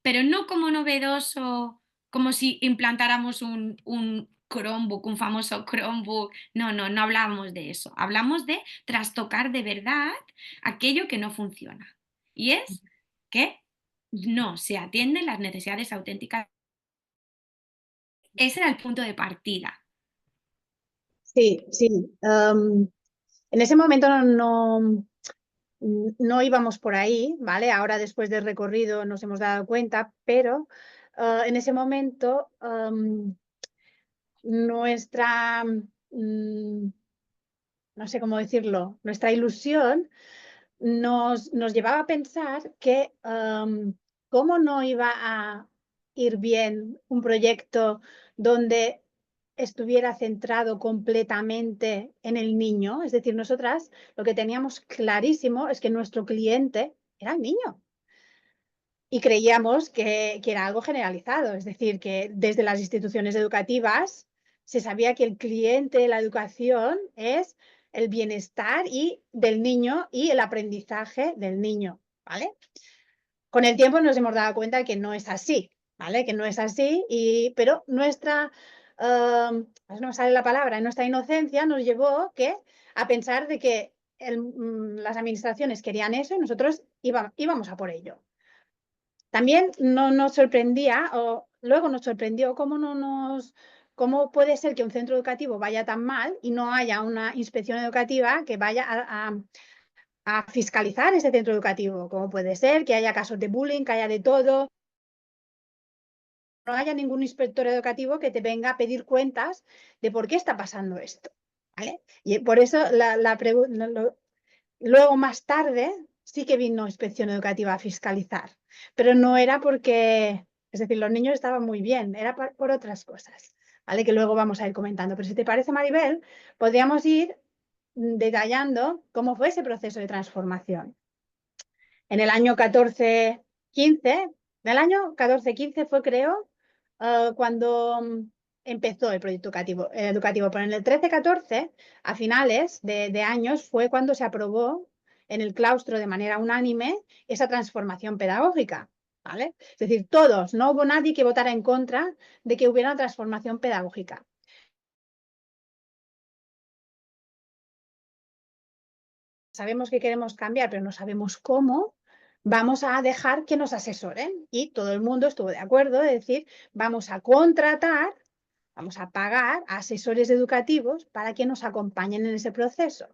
pero no como novedoso, como si implantáramos un Chromebook, un famoso Chromebook. No, no, no hablábamos de eso. Hablamos de trastocar de verdad aquello que no funciona. Y es que no se atienden las necesidades auténticas. Ese era el punto de partida. Sí, sí. En ese momento no íbamos por ahí, ¿vale? Ahora después del recorrido nos hemos dado cuenta, pero en ese momento nuestra, no sé cómo decirlo, nuestra ilusión nos llevaba a pensar que cómo no iba a ir bien un proyecto donde estuviera centrado completamente en el niño. Es decir, nosotras lo que teníamos clarísimo es que nuestro cliente era el niño. Y creíamos que era algo generalizado, es decir, que desde las instituciones educativas se sabía que el cliente de la educación es el bienestar del niño y el aprendizaje del niño, ¿vale? Con el tiempo nos hemos dado cuenta que no es así, ¿vale? Que no es así, pero no me sale la palabra, nuestra inocencia nos llevó a pensar de que las administraciones querían eso y nosotros íbamos a por ello. También no nos sorprendía, o luego nos sorprendió cómo no nos ¿cómo puede ser que un centro educativo vaya tan mal y no haya una inspección educativa que vaya a fiscalizar ese centro educativo? ¿Cómo puede ser que haya casos de bullying, que haya de todo? No haya ningún inspector educativo que te venga a pedir cuentas de por qué está pasando esto, ¿vale? Y por eso luego más tarde sí que vino inspección educativa a fiscalizar, pero no era porque, es decir, los niños estaban muy bien, era por otras cosas, ¿vale? Que luego vamos a ir comentando. Pero si te parece, Maribel, podríamos ir detallando cómo fue ese proceso de transformación. En el año 14-15, del año 14-15 fue, creo, cuando empezó el proyecto educativo. Pero en el 13-14, a finales de años, fue cuando se aprobó en el claustro de manera unánime esa transformación pedagógica. ¿Vale? Es decir, todos, no hubo nadie que votara en contra de que hubiera una transformación pedagógica. Sabemos que queremos cambiar, pero no sabemos cómo, vamos a dejar que nos asesoren. Y todo el mundo estuvo de acuerdo de decir, vamos a contratar, vamos a pagar a asesores educativos para que nos acompañen en ese proceso.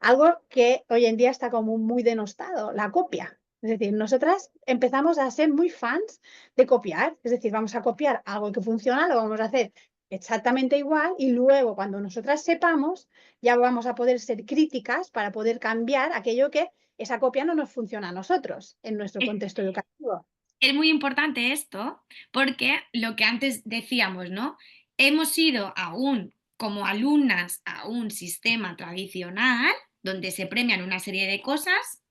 Algo que hoy en día está como muy denostado, la copia. Es decir, nosotras empezamos a ser muy fans de copiar. Es decir, vamos a copiar algo que funciona, lo vamos a hacer exactamente igual y luego cuando nosotras sepamos ya vamos a poder ser críticas para poder cambiar aquello que esa copia no nos funciona a nosotros en nuestro contexto educativo. Es muy importante esto porque lo que antes decíamos, ¿no? Hemos ido aún como alumnas a un sistema tradicional donde se premian una serie de cosas,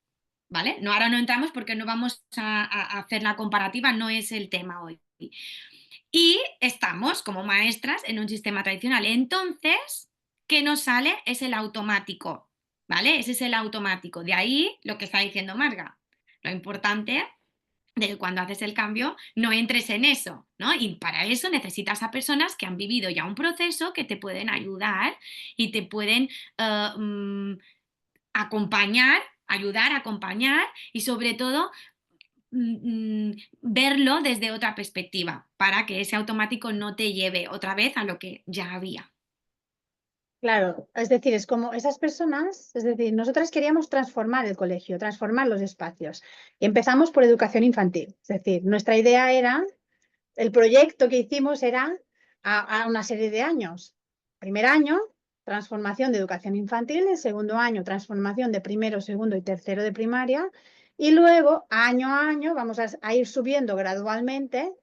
¿vale? No, ahora no entramos porque no vamos a hacer la comparativa, no es el tema hoy. Y estamos como maestras en un sistema tradicional. Entonces, ¿qué nos sale? Es el automático, ¿vale? Ese es el automático. De ahí lo que está diciendo Marga. Lo importante de que cuando haces el cambio no entres en eso, ¿no? Y para eso necesitas a personas que han vivido ya un proceso que te pueden ayudar y te pueden acompañar, ayudar, acompañar y sobre todo verlo desde otra perspectiva para que ese automático no te lleve otra vez a lo que ya había. Claro, es decir, es como esas personas, es decir, nosotras queríamos transformar el colegio, transformar los espacios. Y empezamos por educación infantil. Es decir, nuestra idea era, el proyecto que hicimos era a una serie de años. Primer año, transformación de educación infantil. El segundo año, transformación de primero, segundo y tercero de primaria. Y luego, año a año, vamos a ir subiendo gradualmente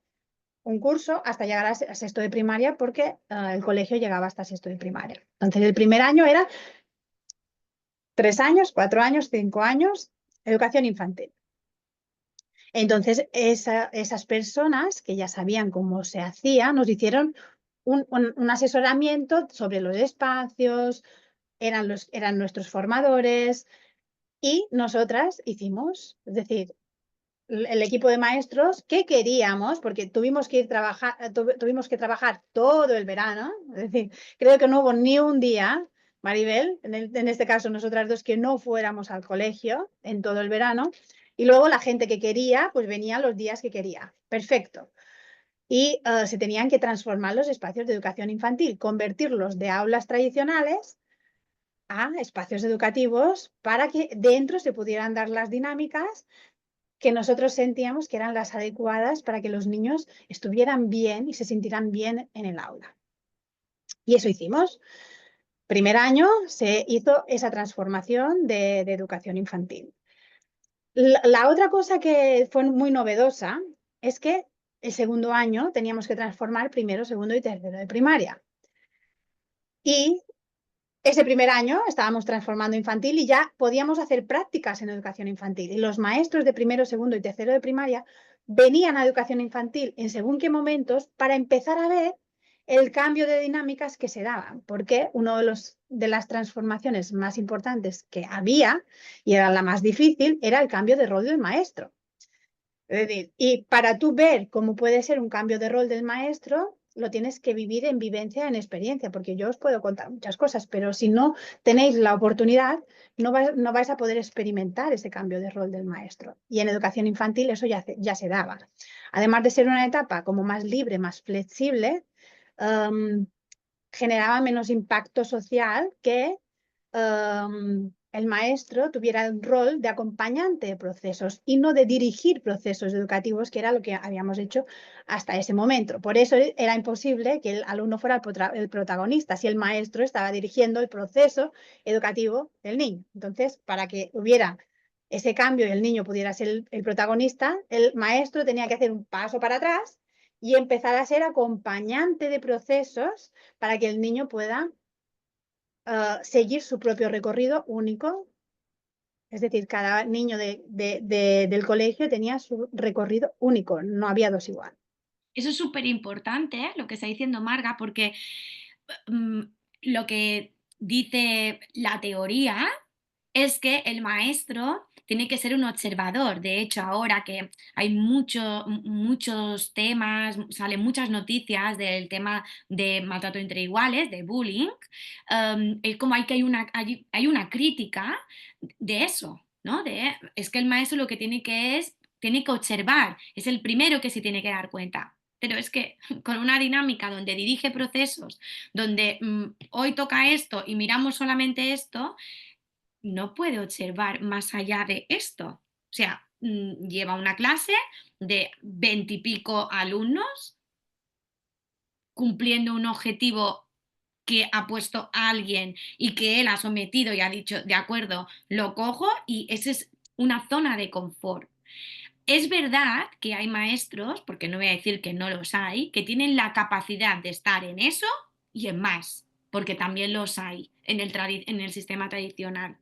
un curso hasta llegar a sexto de primaria porque el colegio llegaba hasta sexto de primaria. Entonces, el primer año era 3 años, 4 años, 5 años, educación infantil. Entonces, esas personas que ya sabían cómo se hacía, nos hicieron un asesoramiento sobre los espacios, eran nuestros formadores y nosotras hicimos, es decir, el equipo de maestros, ¿qué queríamos? Porque tuvimos que trabajar todo el verano, es decir, creo que no hubo ni un día, Maribel, en este caso nosotras dos, que no fuéramos al colegio en todo el verano, y luego la gente que quería, pues venía los días que quería. Perfecto. Y se tenían que transformar los espacios de educación infantil, convertirlos de aulas tradicionales a espacios educativos para que dentro se pudieran dar las dinámicas que nosotros sentíamos que eran las adecuadas para que los niños estuvieran bien y se sintieran bien en el aula. Y eso hicimos. Primer año se hizo esa transformación de educación infantil. La otra cosa que fue muy novedosa es que el segundo año teníamos que transformar primero, segundo y tercero de primaria. Y ese primer año estábamos transformando infantil y ya podíamos hacer prácticas en educación infantil. Y los maestros de primero, segundo y tercero de primaria venían a educación infantil en según qué momentos para empezar a ver el cambio de dinámicas que se daban, porque una de las transformaciones más importantes que había, y era la más difícil, era el cambio de rol del maestro. Es decir, y para tú ver cómo puede ser un cambio de rol del maestro, lo tienes que vivir en vivencia, en experiencia, porque yo os puedo contar muchas cosas, pero si no tenéis la oportunidad, no vais a poder experimentar ese cambio de rol del maestro. Y en educación infantil eso ya se daba. Además de ser una etapa como más libre, más flexible, em, generaba menos impacto social que el maestro tuviera el rol de acompañante de procesos y no de dirigir procesos educativos, que era lo que habíamos hecho hasta ese momento. Por eso era imposible que el alumno fuera el protagonista si el maestro estaba dirigiendo el proceso educativo del niño. Entonces, para que hubiera ese cambio y el niño pudiera ser el protagonista, el maestro tenía que hacer un paso para atrás y empezar a ser acompañante de procesos para que el niño pueda seguir su propio recorrido único. Es decir, cada niño del colegio tenía su recorrido único, no había dos igual. Eso es súper importante, lo que está diciendo Marga, porque mm, lo que dice la teoría es que el maestro tiene que ser un observador. De hecho, ahora que hay muchos temas, salen muchas noticias del tema de maltrato entre iguales, de bullying, es como hay una crítica de eso, ¿no? Es que el maestro lo que tiene que observar, es el primero que se tiene que dar cuenta. Pero es que con una dinámica donde dirige procesos, donde hoy toca esto y miramos solamente esto, no puede observar más allá de esto. O sea, lleva una clase de 20 y pico alumnos cumpliendo un objetivo que ha puesto alguien y que él ha sometido y ha dicho, de acuerdo, lo cojo y esa es una zona de confort. Es verdad que hay maestros, porque no voy a decir que no los hay, que tienen la capacidad de estar en eso y en más, porque también los hay en el sistema tradicional.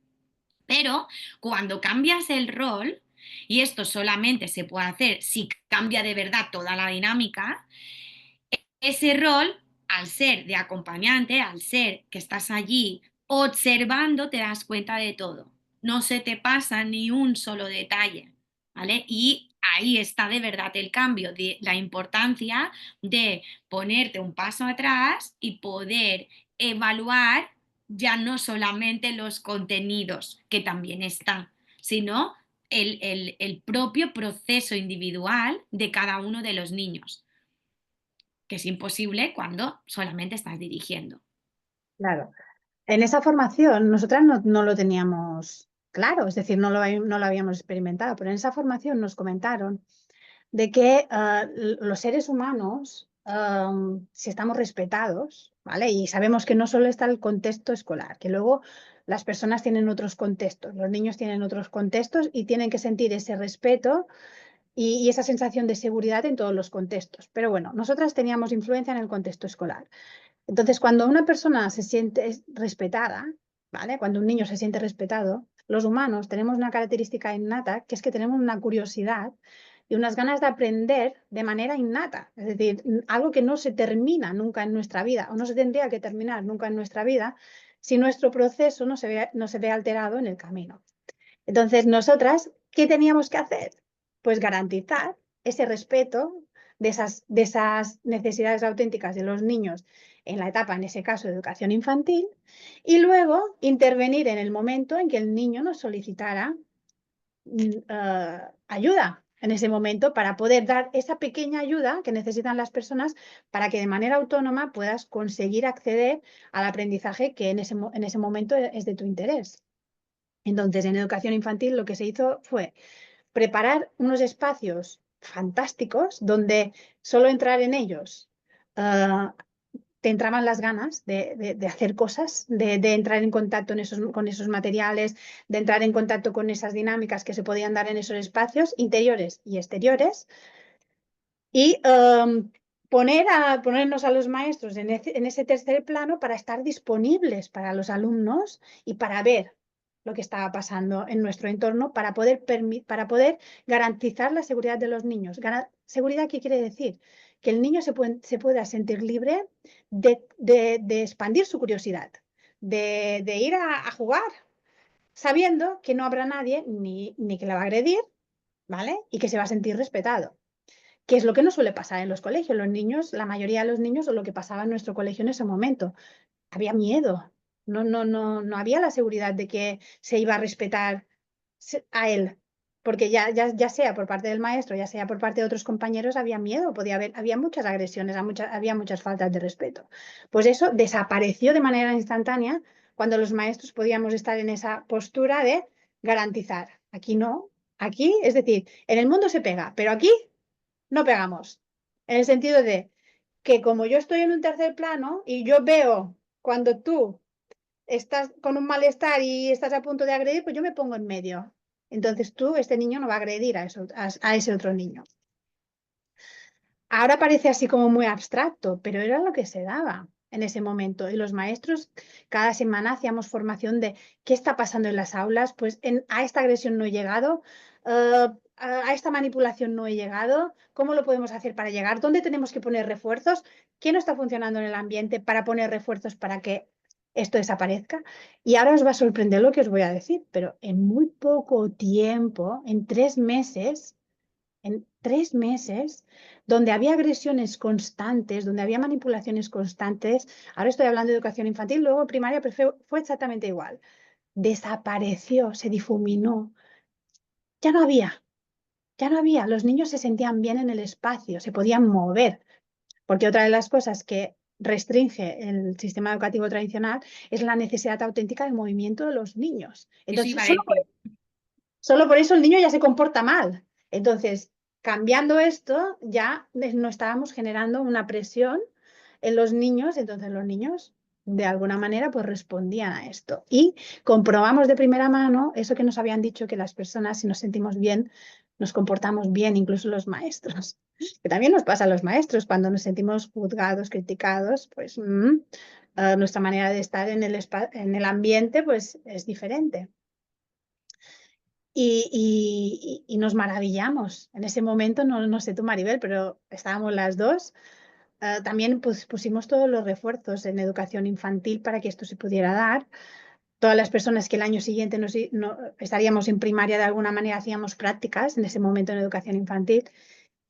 Pero cuando cambias el rol, y esto solamente se puede hacer si cambia de verdad toda la dinámica, ese rol, al ser de acompañante, al ser que estás allí observando, te das cuenta de todo. No se te pasa ni un solo detalle, ¿vale? Y ahí está de verdad el cambio, de la importancia de ponerte un paso atrás y poder evaluar ya no solamente los contenidos, que también están, sino el propio proceso individual de cada uno de los niños, que es imposible cuando solamente estás dirigiendo. Claro. En esa formación nosotras no lo teníamos claro, es decir, no lo habíamos experimentado, pero en esa formación nos comentaron de que los seres humanos, si estamos respetados, ¿vale? Y sabemos que no solo está el contexto escolar, que luego las personas tienen otros contextos, los niños tienen otros contextos y tienen que sentir ese respeto y esa sensación de seguridad en todos los contextos. Pero bueno, nosotras teníamos influencia en el contexto escolar. Entonces, cuando una persona se siente respetada, ¿vale? Cuando un niño se siente respetado, los humanos tenemos una característica innata, que es que tenemos una curiosidad y unas ganas de aprender de manera innata. Es decir, algo que no se termina nunca en nuestra vida o no se tendría que terminar nunca en nuestra vida si nuestro proceso no se ve alterado en el camino. Entonces, nosotras, ¿qué teníamos que hacer? Pues garantizar ese respeto de esas necesidades auténticas de los niños en la etapa, en ese caso, de educación infantil, y luego intervenir en el momento en que el niño nos solicitara ayuda en ese momento para poder dar esa pequeña ayuda que necesitan las personas para que de manera autónoma puedas conseguir acceder al aprendizaje que en ese momento es de tu interés. Entonces, en educación infantil lo que se hizo fue preparar unos espacios fantásticos donde solo entrar en ellos te entraban las ganas de hacer cosas, de entrar en contacto con esos materiales, de entrar en contacto con esas dinámicas que se podían dar en esos espacios interiores y exteriores y ponernos a los maestros en ese tercer plano para estar disponibles para los alumnos y para ver lo que estaba pasando en nuestro entorno para poder garantizar la seguridad de los niños. ¿Seguridad qué quiere decir? Que el niño se pueda sentir libre de expandir su curiosidad, de ir a jugar, sabiendo que no habrá nadie ni que le va a agredir, ¿vale? Y que se va a sentir respetado, que es lo que no suele pasar en los colegios. Los niños, la mayoría de los niños, o lo que pasaba en nuestro colegio en ese momento, había miedo. No había la seguridad de que se iba a respetar a él. porque ya sea por parte del maestro, ya sea por parte de otros compañeros, había miedo, había muchas agresiones, había muchas faltas de respeto. Pues eso desapareció de manera instantánea cuando los maestros podíamos estar en esa postura de garantizar. Aquí no, aquí, es decir, en el mundo se pega, pero aquí no pegamos. En el sentido de que como yo estoy en un tercer plano y yo veo cuando tú estás con un malestar y estás a punto de agredir, pues yo me pongo en medio. Entonces tú, este niño no va a agredir a ese otro niño. Ahora parece así como muy abstracto, pero era lo que se daba en ese momento. Y los maestros, cada semana hacíamos formación de qué está pasando en las aulas, pues a esta agresión no he llegado, a esta manipulación no he llegado, cómo lo podemos hacer para llegar, dónde tenemos que poner refuerzos, qué no está funcionando en el ambiente para poner refuerzos para que esto desaparezca. Y ahora os va a sorprender lo que os voy a decir, pero en muy poco tiempo, en 3 meses, donde había agresiones constantes, donde había manipulaciones constantes, ahora estoy hablando de educación infantil, luego primaria, pero fue exactamente igual. Desapareció, se difuminó, ya no había, ya no había. Los niños se sentían bien en el espacio, se podían mover, porque otra de las cosas que restringe el sistema educativo tradicional es la necesidad auténtica de movimiento de los niños. Eso Entonces, iba a decir. solo por eso el niño ya se comporta mal. Entonces, cambiando esto, ya no estábamos generando una presión en los niños, entonces los niños de alguna manera pues respondían a esto. Y comprobamos de primera mano eso que nos habían dicho, que las personas, si nos sentimos bien, nos comportamos bien, incluso los maestros. Que también nos pasa a los maestros cuando nos sentimos juzgados, criticados, pues nuestra manera de estar en el ambiente pues es diferente. Y nos maravillamos. En ese momento, no sé tú, Maribel, pero estábamos las dos. También pues, pusimos todos los refuerzos en educación infantil para que esto se pudiera dar. Todas las personas que el año siguiente estaríamos en primaria de alguna manera hacíamos prácticas en ese momento en educación infantil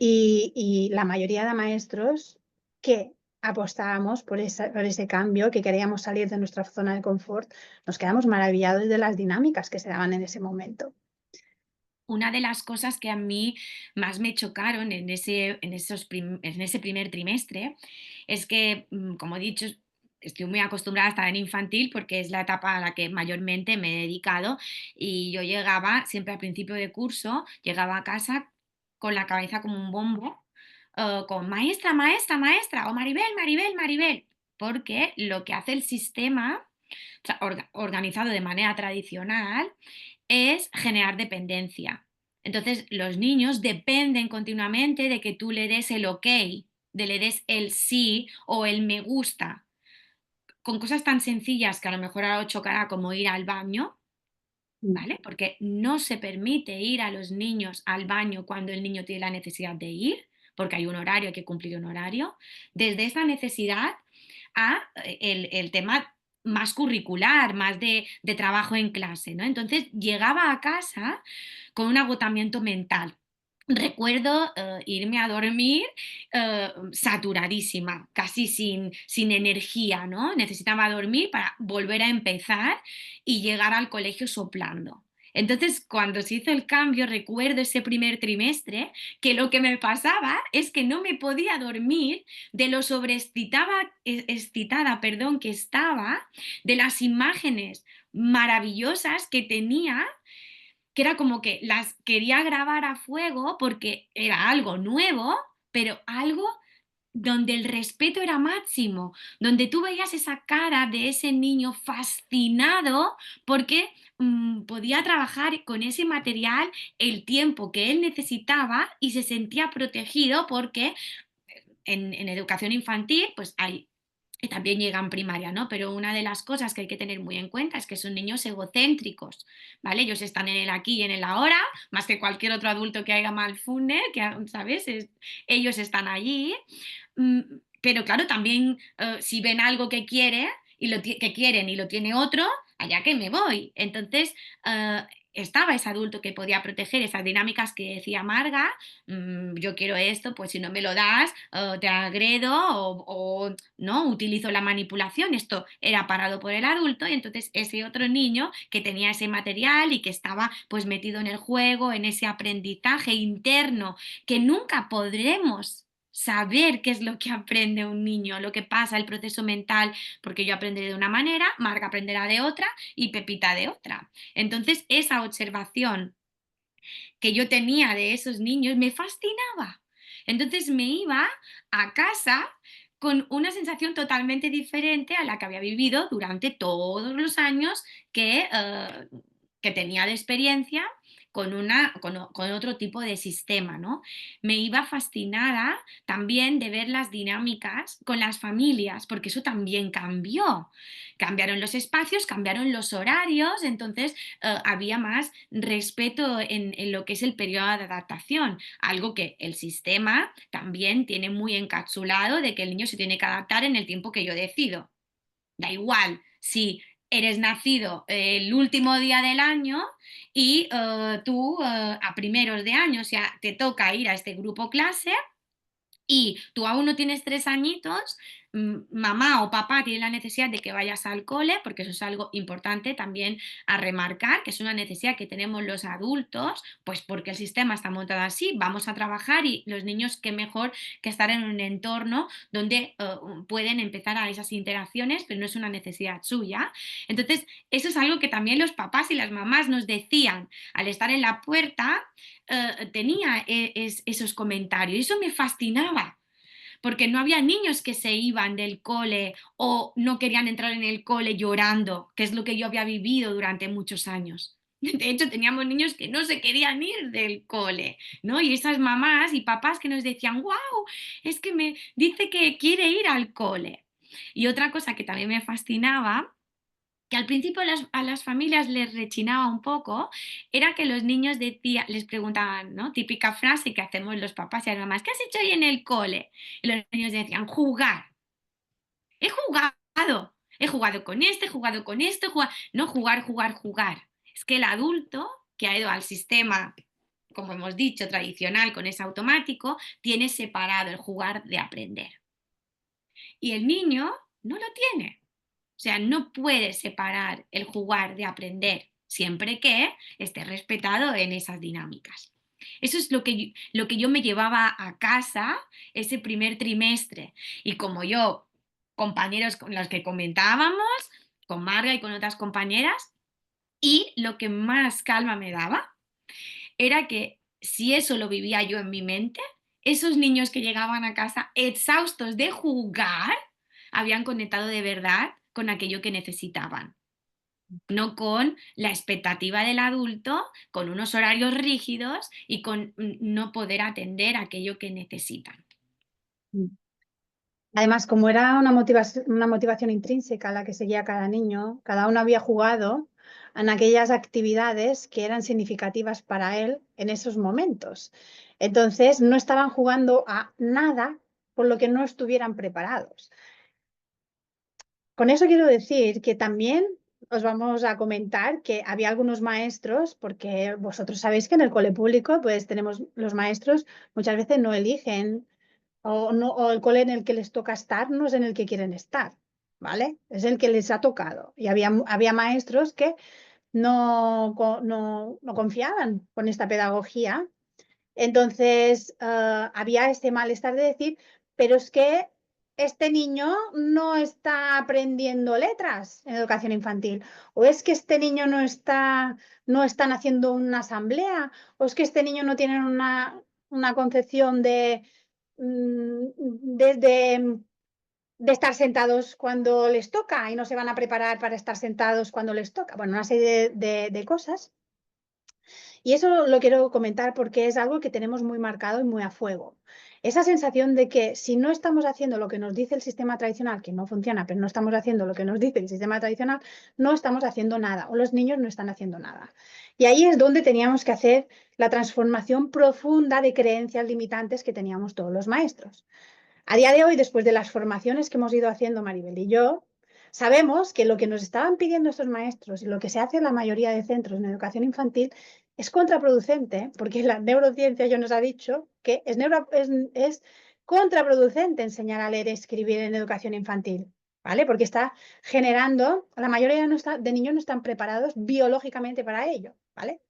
y la mayoría de maestros que apostábamos por ese cambio, que queríamos salir de nuestra zona de confort, nos quedamos maravillados de las dinámicas que se daban en ese momento. Una de las cosas que a mí más me chocaron en ese primer trimestre es que, como he dicho, estoy muy acostumbrada a estar en infantil porque es la etapa a la que mayormente me he dedicado y yo llegaba siempre al principio de curso, llegaba a casa con la cabeza como un bombo, con maestra, maestra, maestra, o Maribel, Maribel, Maribel, porque lo que hace el sistema organizado de manera tradicional es generar dependencia. Entonces, los niños dependen continuamente de que tú le des el ok, de le des el sí o el me gusta, con cosas tan sencillas que a lo mejor ahora os chocará como ir al baño, Mm. ¿vale? Porque no se permite ir a los niños al baño cuando el niño tiene la necesidad de ir, porque hay un horario, hay que cumplir un horario. Desde esa necesidad a el tema más curricular, más de trabajo en clase, ¿no? Entonces llegaba a casa con un agotamiento mental. Recuerdo irme a dormir saturadísima, casi sin energía, ¿no? Necesitaba dormir para volver a empezar y llegar al colegio soplando. Entonces, cuando se hizo el cambio, recuerdo ese primer trimestre que lo que me pasaba es que no me podía dormir de lo excitada, perdón, que estaba, de las imágenes maravillosas que tenía, que era como que las quería grabar a fuego porque era algo nuevo, pero algo donde el respeto era máximo, donde tú veías esa cara de ese niño fascinado porque podía trabajar con ese material el tiempo que él necesitaba y se sentía protegido porque en educación infantil, pues hay, y también llega en primaria, ¿no? Pero una de las cosas que hay que tener muy en cuenta es que son niños egocéntricos, ¿vale? Ellos están en el aquí y en el ahora, más que cualquier otro adulto que haga mal funde, ¿sabes? Ellos están allí. mm, pero claro, también si ven algo que quiere que quieren y lo tiene otro, allá que me voy. Entonces, estaba ese adulto que podía proteger esas dinámicas que decía Marga, yo quiero esto, pues si no me lo das, te agredo no utilizo la manipulación. Esto era parado por el adulto y entonces ese otro niño que tenía ese material y que estaba pues metido en el juego, en ese aprendizaje interno que nunca podremos saber qué es lo que aprende un niño, lo que pasa, el proceso mental, porque yo aprenderé de una manera, Marga aprenderá de otra y Pepita de otra. Entonces, esa observación que yo tenía de esos niños me fascinaba. Entonces me iba a casa con una sensación totalmente diferente a la que había vivido durante todos los años que tenía de experiencia con otro tipo de sistema, ¿no? Me iba fascinada también de ver las dinámicas con las familias, porque eso también cambió. Cambiaron los espacios, cambiaron los horarios, entonces había más respeto en lo que es el periodo de adaptación, algo que el sistema también tiene muy encapsulado de que el niño se tiene que adaptar en el tiempo que yo decido. Da igual si eres nacido el último día del año y tú a primeros de año, o sea, te toca ir a este grupo clase y tú aún no tienes 3 añitos, mamá o papá tienen la necesidad de que vayas al cole, porque eso es algo importante también a remarcar, que es una necesidad que tenemos los adultos, pues porque el sistema está montado así, vamos a trabajar y los niños qué mejor que estar en un entorno donde pueden empezar a esas interacciones, pero no es una necesidad suya. Entonces, eso es algo que también los papás y las mamás nos decían al estar en la puerta, tenía esos comentarios y eso me fascinaba porque no había niños que se iban del cole o no querían entrar en el cole llorando, que es lo que yo había vivido durante muchos años. De hecho, teníamos niños que no se querían ir del cole, ¿no? Y esas mamás y papás que nos decían, wow, es que me dice que quiere ir al cole. Y otra cosa que también me fascinaba que al principio a las familias les rechinaba un poco, era que los niños les preguntaban, ¿no? Típica frase que hacemos los papás y las mamás, ¿qué has hecho hoy en el cole? Y los niños decían, jugar. He jugado con este, he jugado con esto, no jugar, jugar, jugar. Es que el adulto que ha ido al sistema, como hemos dicho, tradicional, con ese automático, tiene separado el jugar de aprender. Y el niño no lo tiene. O sea, no puedes separar el jugar de aprender siempre que esté respetado en esas dinámicas. Eso es lo que yo me llevaba a casa ese primer trimestre. Y como yo, compañeros con los que comentábamos, con Marga y con otras compañeras, y lo que más calma me daba era que si eso lo vivía yo en mi mente, esos niños que llegaban a casa exhaustos de jugar, habían conectado de verdad con aquello que necesitaban, no con la expectativa del adulto, con unos horarios rígidos y con no poder atender aquello que necesitan. Además, como era una motivación intrínseca la que seguía cada niño, cada uno había jugado en aquellas actividades que eran significativas para él en esos momentos. Entonces, no estaban jugando a nada por lo que no estuvieran preparados. Con eso quiero decir que también os vamos a comentar que había algunos maestros, porque vosotros sabéis que en el cole público, pues tenemos los maestros muchas veces no eligen o, no, o el cole en el que les toca estar no es en el que quieren estar, ¿vale? Es el que les ha tocado. Y había maestros que no confiaban con esta pedagogía. Entonces, había este malestar de decir, pero es que este niño no está aprendiendo letras en educación infantil, o es que este niño no están haciendo una asamblea, o es que este niño no tiene una concepción de estar sentados cuando les toca y no se van a preparar para estar sentados cuando les toca. Bueno, una serie de cosas. Y eso lo quiero comentar porque es algo que tenemos muy marcado y muy a fuego. Esa sensación de que si no estamos haciendo lo que nos dice el sistema tradicional, que no funciona, pero no estamos haciendo lo que nos dice el sistema tradicional, no estamos haciendo nada o los niños no están haciendo nada. Y ahí es donde teníamos que hacer la transformación profunda de creencias limitantes que teníamos todos los maestros. A día de hoy, después de las formaciones que hemos ido haciendo Maribel y yo, Sabemos que lo que nos estaban pidiendo estos maestros y lo que se hace en la mayoría de centros en educación infantil es contraproducente, porque la neurociencia ya nos ha dicho que es contraproducente enseñar a leer y escribir en educación infantil, ¿vale? Porque está generando, la mayoría de niños no están preparados biológicamente para ello, ¿vale?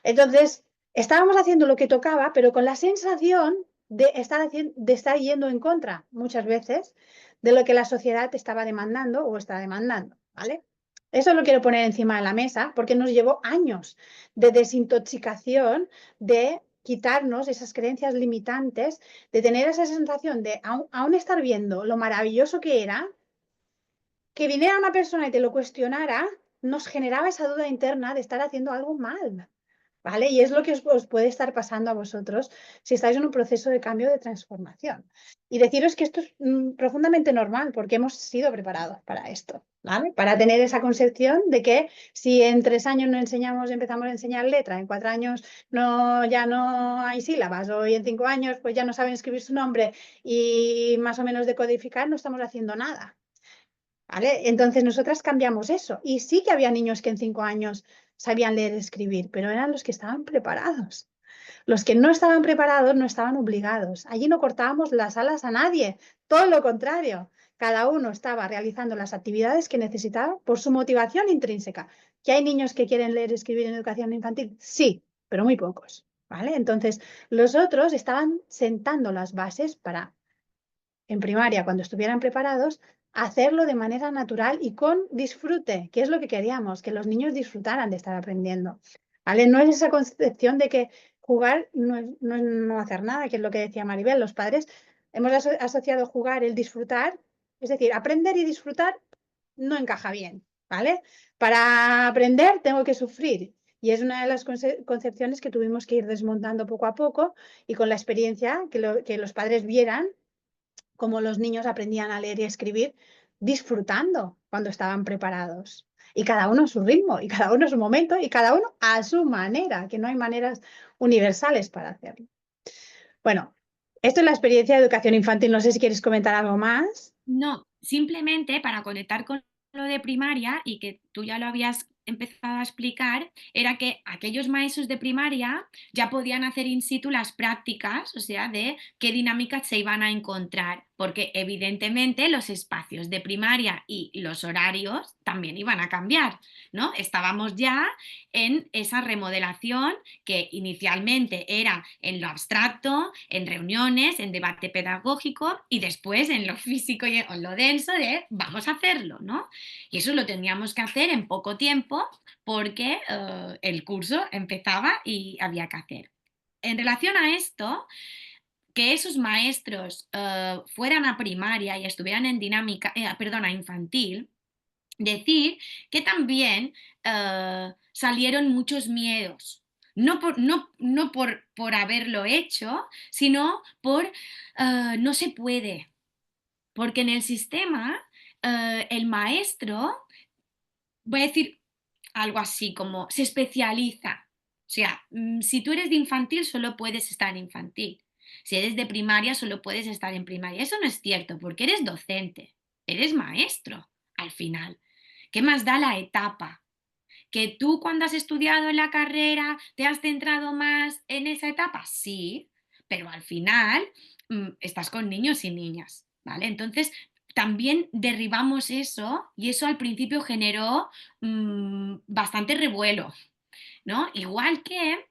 Entonces, estábamos haciendo lo que tocaba, pero con la sensación de estar yendo en contra muchas veces de lo que la sociedad estaba demandando o está demandando, ¿vale? Eso lo quiero poner encima de la mesa porque nos llevó años de desintoxicación, de quitarnos esas creencias limitantes, de tener esa sensación de, aún estar viendo lo maravilloso que era, que viniera una persona y te lo cuestionara, nos generaba esa duda interna de estar haciendo algo mal. ¿Vale? Y es lo que os puede estar pasando a vosotros si estáis en un proceso de cambio de transformación. Y deciros que esto es profundamente normal porque hemos sido preparados para esto, ¿vale? Para tener esa concepción de que si en 3 años no enseñamos, empezamos a enseñar letra, en 4 años no, ya no hay sílabas, o en 5 años pues ya no saben escribir su nombre y más o menos decodificar, no estamos haciendo nada. ¿Vale? Entonces nosotras cambiamos eso. Y sí que había niños que en 5 años sabían leer y escribir, pero eran los que estaban preparados. Los que no estaban preparados no estaban obligados. Allí no cortábamos las alas a nadie, todo lo contrario. Cada uno estaba realizando las actividades que necesitaba por su motivación intrínseca. ¿Que hay niños que quieren leer y escribir en educación infantil? Sí, pero muy pocos. ¿Vale? Entonces, los otros estaban sentando las bases para en primaria, cuando estuvieran preparados, hacerlo de manera natural y con disfrute, que es lo que queríamos, que los niños disfrutaran de estar aprendiendo. ¿Vale? No es esa concepción de que jugar no es no hacer nada, que es lo que decía Maribel. Los padres hemos asociado jugar, el disfrutar, es decir, aprender y disfrutar no encaja bien, ¿vale? Para aprender tengo que sufrir. Y es una de las concepciones que tuvimos que ir desmontando poco a poco y con la experiencia que los padres vieran cómo los niños aprendían a leer y escribir disfrutando cuando estaban preparados. Y cada uno a su ritmo, y cada uno a su momento, y cada uno a su manera, que no hay maneras universales para hacerlo. Bueno, esto es la experiencia de educación infantil. No sé si quieres comentar algo más. No, simplemente para conectar con lo de primaria y que tú ya lo habías empezado a explicar, era que aquellos maestros de primaria ya podían hacer in situ las prácticas, o sea, de qué dinámicas se iban a encontrar, porque evidentemente los espacios de primaria y los horarios también iban a cambiar, ¿no? Estábamos ya en esa remodelación que inicialmente era en lo abstracto, en reuniones, en debate pedagógico y después en lo físico y en lo denso de vamos a hacerlo, ¿no? Y eso lo teníamos que hacer en poco tiempo porque el curso empezaba y había que hacer. En relación a esto, que esos maestros fueran a primaria y estuvieran en dinámica, perdona, infantil, decir que también salieron muchos miedos. No por haberlo hecho, sino por no se puede. Porque en el sistema, el maestro, voy a decir algo así como, se especializa. O sea, si tú eres de infantil, solo puedes estar en infantil. Si eres de primaria, solo puedes estar en primaria. Eso no es cierto, porque eres docente, eres maestro al final. ¿Qué más da la etapa? ¿Que tú cuando has estudiado en la carrera te has centrado más en esa etapa? Sí, pero al final estás con niños y niñas, ¿vale? Entonces, también derribamos eso y eso al principio generó bastante revuelo, ¿no? Igual que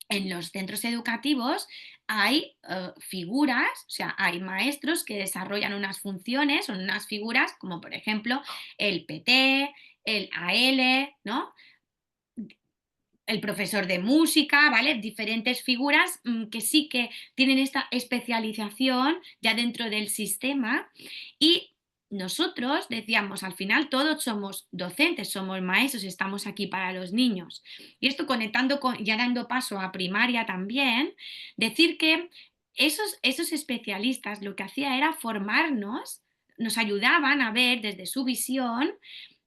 en los centros educativos hay figuras, o sea, hay maestros que desarrollan unas funciones o unas figuras como por ejemplo el PT, el AL, ¿no? El profesor de música, ¿vale? Diferentes figuras que sí que tienen esta especialización ya dentro del sistema y nosotros decíamos, al final todos somos docentes, somos maestros, estamos aquí para los niños. Y esto conectando con, ya dando paso a primaria también, decir que esos especialistas lo que hacía era formarnos, nos ayudaban a ver desde su visión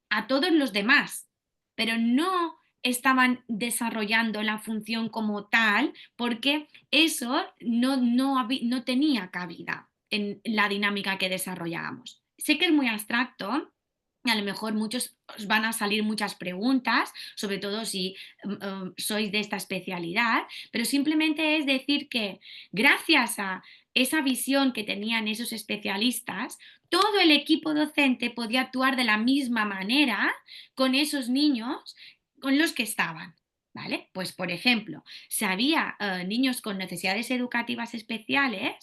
a todos los demás, pero no estaban desarrollando la función como tal porque eso no tenía cabida en la dinámica que desarrollábamos. Sé que es muy abstracto, a lo mejor muchos os van a salir muchas preguntas, sobre todo si sois de esta especialidad, pero simplemente es decir que gracias a esa visión que tenían esos especialistas, todo el equipo docente podía actuar de la misma manera con esos niños con los que estaban. ¿Vale? Pues, por ejemplo, si había niños con necesidades educativas especiales,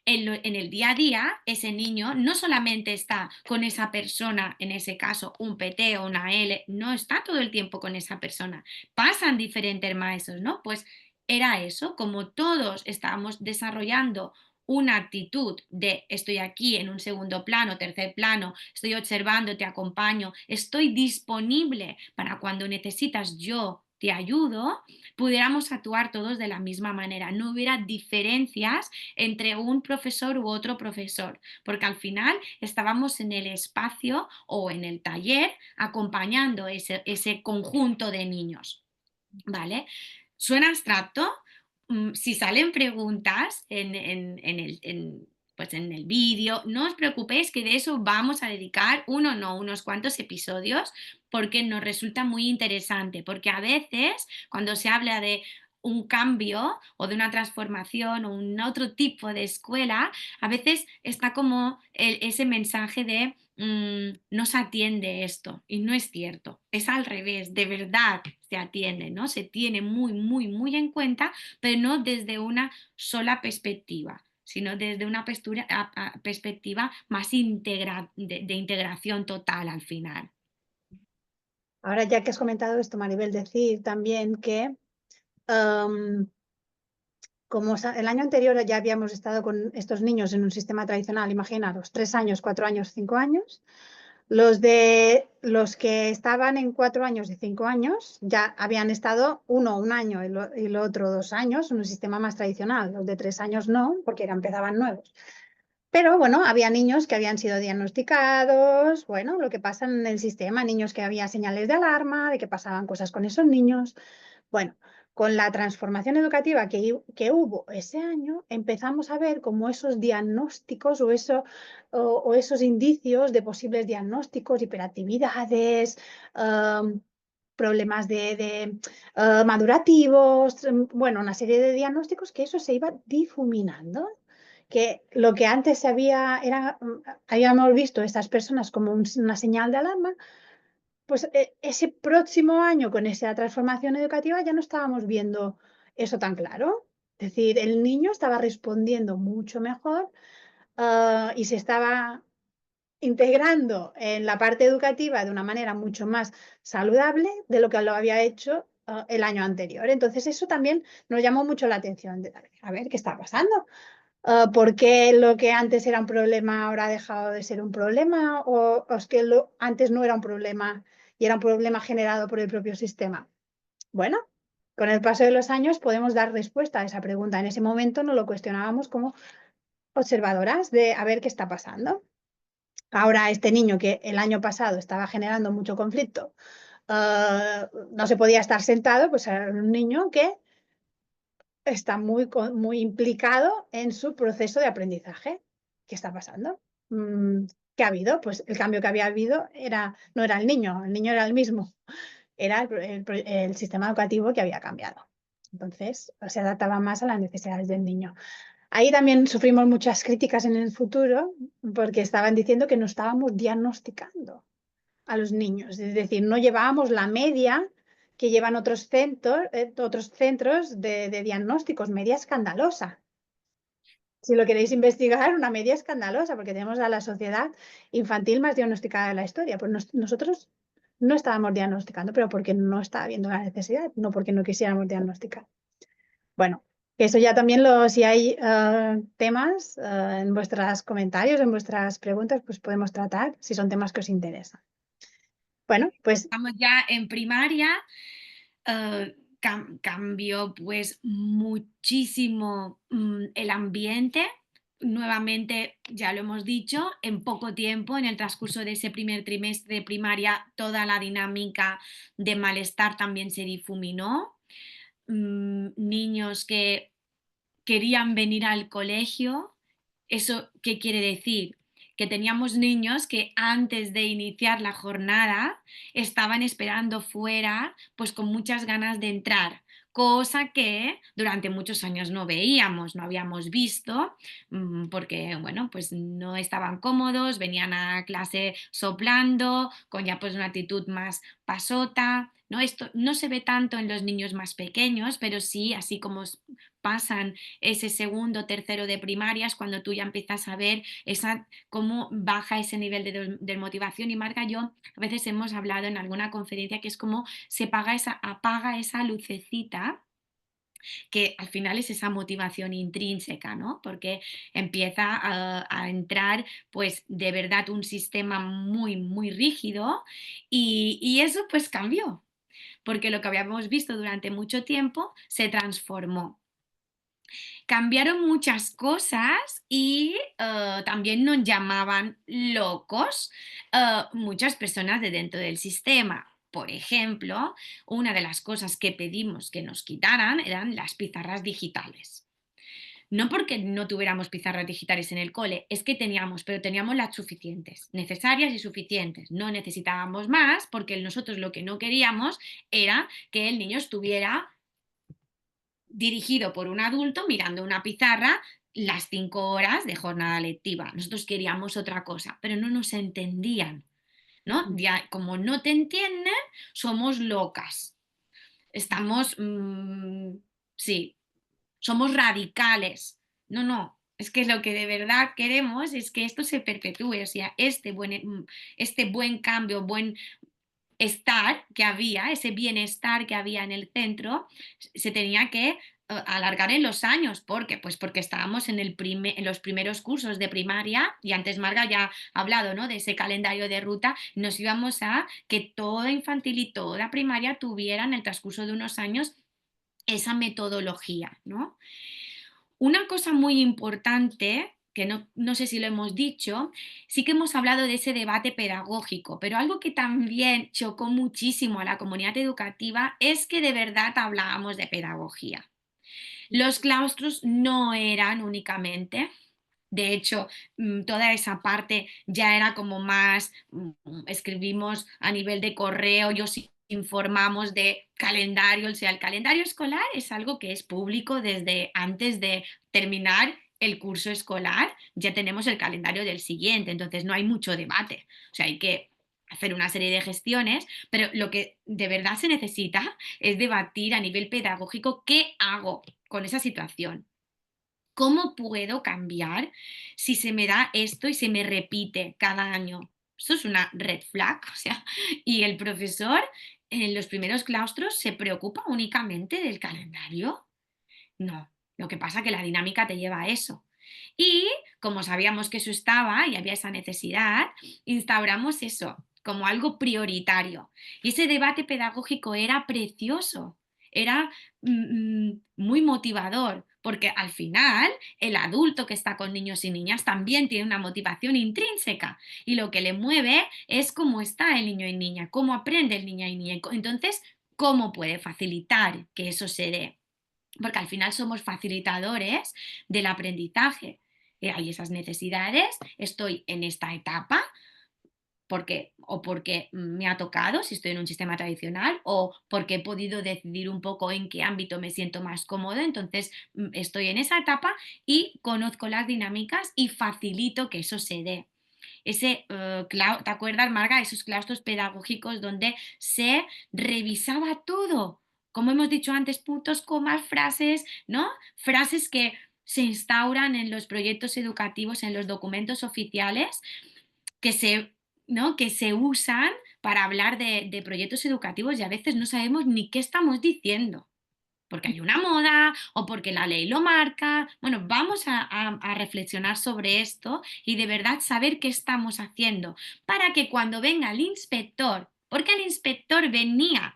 en el día a día, ese niño no solamente está con esa persona, en ese caso un PT o una L, no está todo el tiempo con esa persona, pasan diferentes maestros, ¿no? Pues era eso, como todos estábamos desarrollando una actitud de estoy aquí en un segundo plano, tercer plano, estoy observando, te acompaño, estoy disponible para cuando necesitas, yo te ayudo, pudiéramos actuar todos de la misma manera, no hubiera diferencias entre un profesor u otro profesor, porque al final estábamos en el espacio o en el taller acompañando ese conjunto de niños, ¿vale? Suena abstracto. Si salen preguntas pues en el vídeo, no os preocupéis que de eso vamos a dedicar unos cuantos episodios porque nos resulta muy interesante, porque a veces cuando se habla de un cambio o de una transformación o un otro tipo de escuela, a veces está como ese mensaje de no se atiende esto y no es cierto, es al revés, de verdad se atiende, ¿no? Se tiene muy, muy, muy en cuenta, pero no desde una sola perspectiva, sino desde una perspectiva más de integración total al final. Ahora, ya que has comentado esto, Maribel, decir también que em, como el año anterior ya habíamos estado con estos niños en un sistema tradicional, imaginaros, 3 años, 4 años, 5 años, los que estaban en 4 años y 5 años ya habían estado uno un año y lo otro 2 años en un sistema más tradicional. Los de 3 años no, porque empezaban nuevos. Pero bueno, había niños que habían sido diagnosticados, bueno, lo que pasa en el sistema, niños que había señales de alarma, de que pasaban cosas con esos niños. Bueno, con la transformación educativa que hubo ese año, empezamos a ver cómo esos diagnósticos o esos indicios de posibles diagnósticos, hiperactividades, problemas madurativos, bueno, una serie de diagnósticos que eso se iba difuminando, que lo que antes habíamos visto estas personas como una señal de alarma, pues ese próximo año con esa transformación educativa ya no estábamos viendo eso tan claro. Es decir, el niño estaba respondiendo mucho mejor y se estaba integrando en la parte educativa de una manera mucho más saludable de lo que lo había hecho el año anterior. Entonces eso también nos llamó mucho la atención. A ver, ¿qué está pasando? ¿Por qué lo que antes era un problema ahora ha dejado de ser un problema? ¿O es que antes no era un problema y era un problema generado por el propio sistema? Bueno, con el paso de los años podemos dar respuesta a esa pregunta. En ese momento no lo cuestionábamos como observadoras de a ver qué está pasando. Ahora este niño que el año pasado estaba generando mucho conflicto, no se podía estar sentado, pues era un niño que está muy implicado en su proceso de aprendizaje. ¿Qué está pasando? ¿Qué ha habido? Pues el cambio que había habido no era el niño era el mismo, era el sistema educativo que había cambiado. Entonces, se adaptaba más a las necesidades del niño. Ahí también sufrimos muchas críticas en el futuro porque estaban diciendo que no estábamos diagnosticando a los niños, es decir, no llevábamos la media que llevan otros centros de diagnósticos, media escandalosa. Si lo queréis investigar, una media escandalosa, porque tenemos a la sociedad infantil más diagnosticada de la historia. Pues nosotros no estábamos diagnosticando, pero porque no estaba habiendo la necesidad, no porque no quisiéramos diagnosticar. Bueno, que eso ya también si hay temas en vuestros comentarios, en vuestras preguntas, pues podemos tratar si son temas que os interesan. Bueno, pues Estamos ya en primaria, cambió pues muchísimo el ambiente. Nuevamente, ya lo hemos dicho, en poco tiempo, en el transcurso de ese primer trimestre de primaria, toda la dinámica de malestar también se difuminó. Niños que querían venir al colegio. ¿Eso qué quiere decir? que teníamos niños que antes de iniciar la jornada estaban esperando fuera, pues con muchas ganas de entrar, cosa que durante muchos años no veíamos, no habíamos visto, porque, bueno, pues no estaban cómodos, venían a clase soplando, con ya pues una actitud más pasota, ¿no? Esto no se ve tanto en los niños más pequeños, pero sí, así como pasan ese segundo, tercero de primarias, cuando tú ya empiezas a ver cómo baja ese nivel de motivación. Y Marga, yo a veces hemos hablado en alguna conferencia que es como apaga esa lucecita que al final es esa motivación intrínseca, ¿no? Porque empieza a entrar pues de verdad un sistema muy, muy rígido y eso pues cambió, porque lo que habíamos visto durante mucho tiempo se transformó. Cambiaron muchas cosas y también nos llamaban locos muchas personas de dentro del sistema. Por ejemplo, una de las cosas que pedimos que nos quitaran eran las pizarras digitales. No porque no tuviéramos pizarras digitales en el cole, es que teníamos, pero teníamos las suficientes, necesarias y suficientes. No necesitábamos más porque nosotros lo que no queríamos era que el niño estuviera dirigido por un adulto mirando una pizarra las 5 horas de jornada lectiva. Nosotros queríamos otra cosa, pero no nos entendían, ¿no? Ujú. Ya como no te entienden, somos locas. Estamos, sí, somos radicales. No, no, es que lo que de verdad queremos es que esto se perpetúe, o sea, este buen cambio, buen estar que había, ese bienestar que había en el centro, se tenía que alargar en los años. ¿Por qué? Pues porque estábamos en los primeros cursos de primaria y antes Marga ya ha hablado, ¿no? De ese calendario de ruta, nos íbamos a que toda infantil y toda primaria tuvieran en el transcurso de unos años esa metodología, ¿no? Una cosa muy importante, que no sé si lo hemos dicho, sí que hemos hablado de ese debate pedagógico, pero algo que también chocó muchísimo a la comunidad educativa es que de verdad hablábamos de pedagogía. Los claustros no eran únicamente, de hecho, toda esa parte ya era como más, escribimos a nivel de correo, informamos de calendario, o sea, el calendario escolar es algo que es público desde antes de terminar el curso escolar, ya tenemos el calendario del siguiente, entonces no hay mucho debate, o sea, hay que hacer una serie de gestiones, pero lo que de verdad se necesita es debatir a nivel pedagógico qué hago con esa situación. ¿Cómo puedo cambiar si se me da esto y se me repite cada año? Esto es una red flag, o sea, y el profesor en los primeros claustros se preocupa únicamente del calendario. No, lo que pasa es que la dinámica te lleva a eso. Y como sabíamos que eso estaba y había esa necesidad, instauramos eso como algo prioritario. Y ese debate pedagógico era precioso, era muy motivador, porque al final el adulto que está con niños y niñas también tiene una motivación intrínseca y lo que le mueve es cómo está el niño y niña, cómo aprende el niño y niña. Entonces, ¿cómo puede facilitar que eso se dé? Porque al final somos facilitadores del aprendizaje. Hay esas necesidades, estoy en esta etapa porque me ha tocado, si estoy en un sistema tradicional, o porque he podido decidir un poco en qué ámbito me siento más cómodo, entonces estoy en esa etapa y conozco las dinámicas y facilito que eso se dé. ¿Te acuerdas, Marga? Esos claustros pedagógicos donde se revisaba todo. Como hemos dicho antes, puntos, comas, frases, ¿no? Frases que se instauran en los proyectos educativos, en los documentos oficiales, que ¿no? Que se usan para hablar de proyectos educativos y a veces no sabemos ni qué estamos diciendo porque hay una moda o porque la ley lo marca. Bueno, vamos a reflexionar sobre esto y de verdad saber qué estamos haciendo para que cuando venga el inspector, porque el inspector venían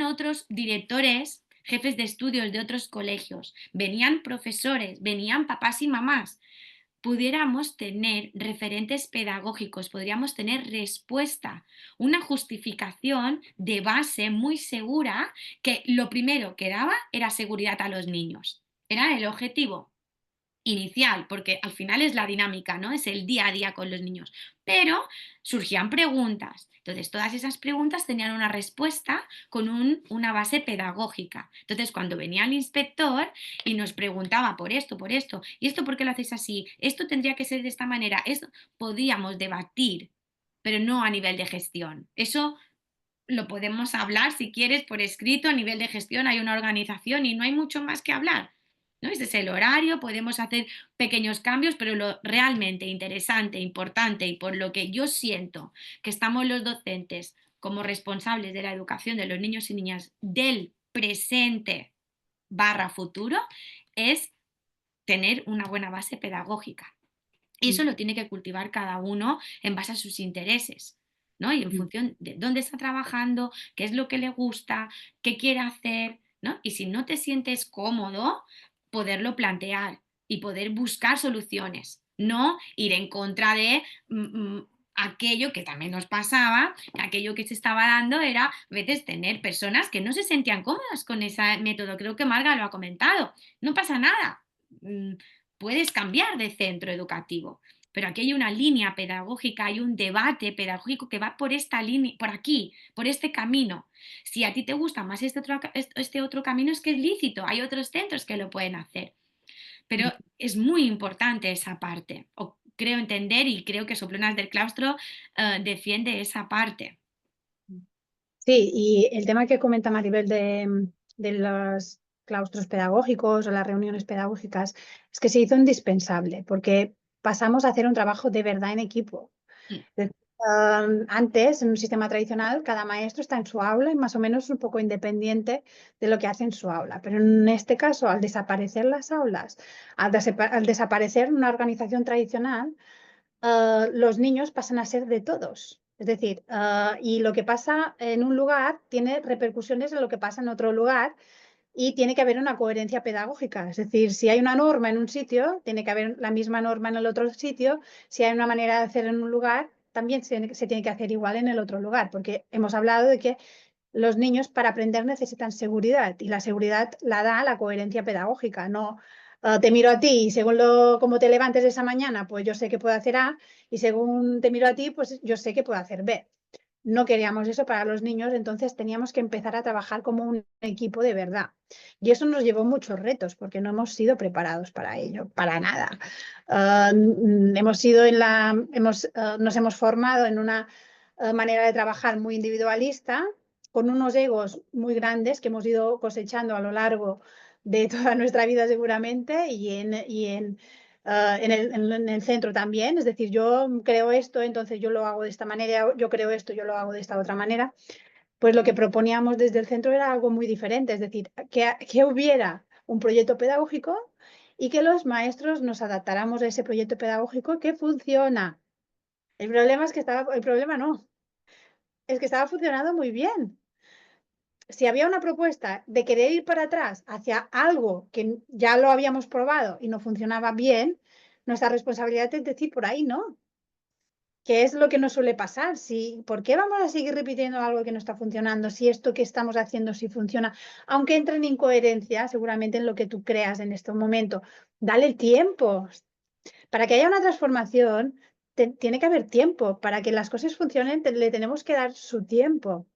otros directores, jefes de estudios de otros colegios, venían profesores, venían papás y mamás, pudiéramos tener referentes pedagógicos, podríamos tener respuesta, una justificación de base muy segura que lo primero que daba era seguridad a los niños. Era el objetivo. inicial, porque al final es la dinámica, ¿no? Es el día a día con los niños. Pero surgían preguntas. Entonces, todas esas preguntas tenían una respuesta con una base pedagógica. Entonces, cuando venía el inspector y nos preguntaba ¿y esto por qué lo hacéis así? Esto tendría que ser de esta manera, esto podíamos debatir, pero no a nivel de gestión. Eso lo podemos hablar si quieres por escrito, a nivel de gestión hay una organización y no hay mucho más que hablar, ¿no? Ese es el horario, podemos hacer pequeños cambios, pero lo realmente interesante, importante y por lo que yo siento que estamos los docentes como responsables de la educación de los niños y niñas del presente barra futuro es tener una buena base pedagógica. Y eso Mm, lo tiene que cultivar cada uno en base a sus intereses, ¿no? Y en mm, función de dónde está trabajando, qué es lo que le gusta, qué quiere hacer, ¿no? Y si no te sientes cómodo, poderlo plantear y poder buscar soluciones, no ir en contra de aquello que también nos pasaba, aquello que se estaba dando era a veces tener personas que no se sentían cómodas con ese método. Creo que Marga lo ha comentado. No pasa nada. Mm, Puedes cambiar de centro educativo, pero aquí hay una línea pedagógica, hay un debate pedagógico que va por esta línea, por aquí, por este camino. Si a ti te gusta más este otro camino, es que es lícito, hay otros centros que lo pueden hacer, pero mm. es muy importante esa parte, o creo entender y creo que Soplonas del Claustro defiende esa parte. Sí, y el tema que comenta Maribel de los claustros pedagógicos o las reuniones pedagógicas es que se hizo indispensable porque pasamos a hacer un trabajo de verdad en equipo. Mm, De- Antes, en un sistema tradicional, cada maestro está en su aula y más o menos un poco independiente de lo que hace en su aula. Pero en este caso, al desaparecer las aulas, al desaparecer una organización tradicional, los niños pasan a ser de todos. Es decir, y lo que pasa en un lugar tiene repercusiones en lo que pasa en otro lugar y tiene que haber una coherencia pedagógica. Es decir, si hay una norma en un sitio, tiene que haber la misma norma en el otro sitio. Si hay una manera de hacer en un lugar, también se tiene que hacer igual en el otro lugar, porque hemos hablado de que los niños para aprender necesitan seguridad y la seguridad la da la coherencia pedagógica, no te miro a ti y según cómo te levantes esa mañana, pues yo sé que puedo hacer A y según te miro a ti, pues yo sé que puedo hacer B. No queríamos eso para los niños, entonces teníamos que empezar a trabajar como un equipo de verdad. Y eso nos llevó muchos retos porque no hemos sido preparados para ello, para nada. Hemos sido nos hemos formado en una manera de trabajar muy individualista, con unos egos muy grandes que hemos ido cosechando a lo largo de toda nuestra vida seguramente en el centro también, es decir, yo creo esto, entonces yo lo hago de esta manera, yo creo esto, yo lo hago de esta otra manera. Pues lo que proponíamos desde el centro era algo muy diferente, es decir, que hubiera un proyecto pedagógico y que los maestros nos adaptáramos a ese proyecto pedagógico que funciona. El problema es que el problema no, es que estaba funcionando muy bien. Si había una propuesta de querer ir para atrás hacia algo que ya lo habíamos probado y no funcionaba bien, nuestra responsabilidad es decir por ahí no. ¿Qué es lo que nos suele pasar? ¿Por qué vamos a seguir repitiendo algo que no está funcionando si esto que estamos haciendo sí funciona? Aunque entre en incoherencia, seguramente en lo que tú creas en este momento. Dale tiempo. Para que haya una transformación, tiene que haber tiempo. Para que las cosas funcionen, le tenemos que dar su tiempo.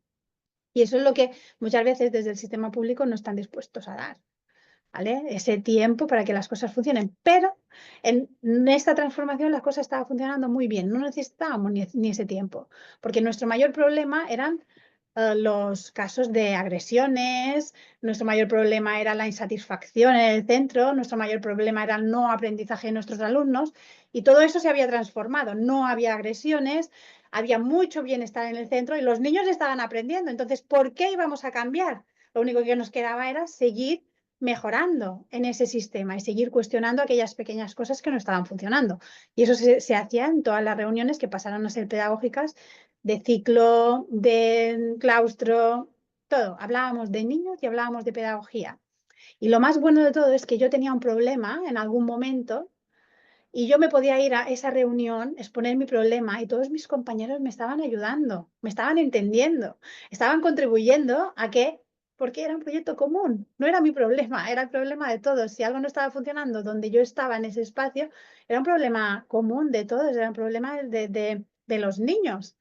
Y eso es lo que muchas veces desde el sistema público no están dispuestos a dar. ¿Vale? Ese tiempo para que las cosas funcionen. Pero en esta transformación las cosas estaban funcionando muy bien, no necesitábamos ni ese tiempo, porque nuestro mayor problema eran los casos de agresiones, nuestro mayor problema era la insatisfacción en el centro, nuestro mayor problema era el no aprendizaje de nuestros alumnos y todo eso se había transformado, no había agresiones, había mucho bienestar en el centro y los niños estaban aprendiendo. Entonces, ¿por qué íbamos a cambiar? Lo único que nos quedaba era seguir mejorando en ese sistema y seguir cuestionando aquellas pequeñas cosas que no estaban funcionando. Y eso se hacía en todas las reuniones que pasaron a ser pedagógicas de ciclo, de claustro, todo. Hablábamos de niños y hablábamos de pedagogía. Y lo más bueno de todo es que yo tenía un problema en algún momento y yo me podía ir a esa reunión, exponer mi problema y todos mis compañeros me estaban ayudando, me estaban entendiendo, estaban contribuyendo a que porque era un proyecto común, no era mi problema, era el problema de todos. Si algo no estaba funcionando donde yo estaba en ese espacio, era un problema común de todos, era un problema de los niños,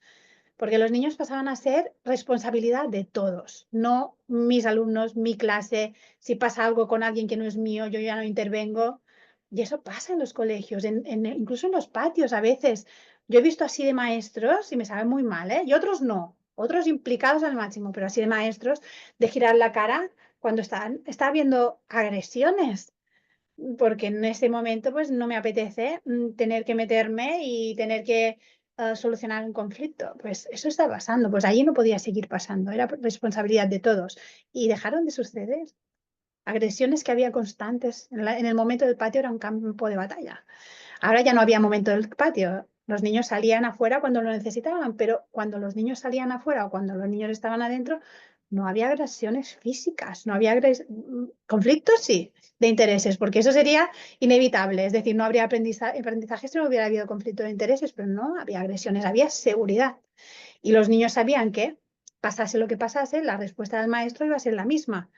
porque los niños pasaban a ser responsabilidad de todos, no mis alumnos, mi clase, si pasa algo con alguien que no es mío, yo ya no intervengo. Y eso pasa en los colegios, incluso en los patios a veces. Yo he visto así de maestros y me sabe muy mal, ¿eh? Y otros no, otros implicados al máximo, pero así de maestros de girar la cara cuando está habiendo agresiones, porque en ese momento pues no me apetece tener que meterme y tener que solucionar un conflicto. Pues eso está pasando, pues allí no podía seguir pasando, era responsabilidad de todos y dejaron de suceder. Agresiones que había constantes en el momento del patio era un campo de batalla. Ahora ya no había momento del patio. Los niños salían afuera cuando lo necesitaban, pero cuando los niños salían afuera o cuando los niños estaban adentro, no había agresiones físicas, no había conflictos, sí, de intereses, porque eso sería inevitable. Es decir, no habría aprendizaje si no hubiera habido conflicto de intereses, pero no había agresiones, había seguridad. Y los niños sabían que, pasase lo que pasase, la respuesta del maestro iba a ser la misma,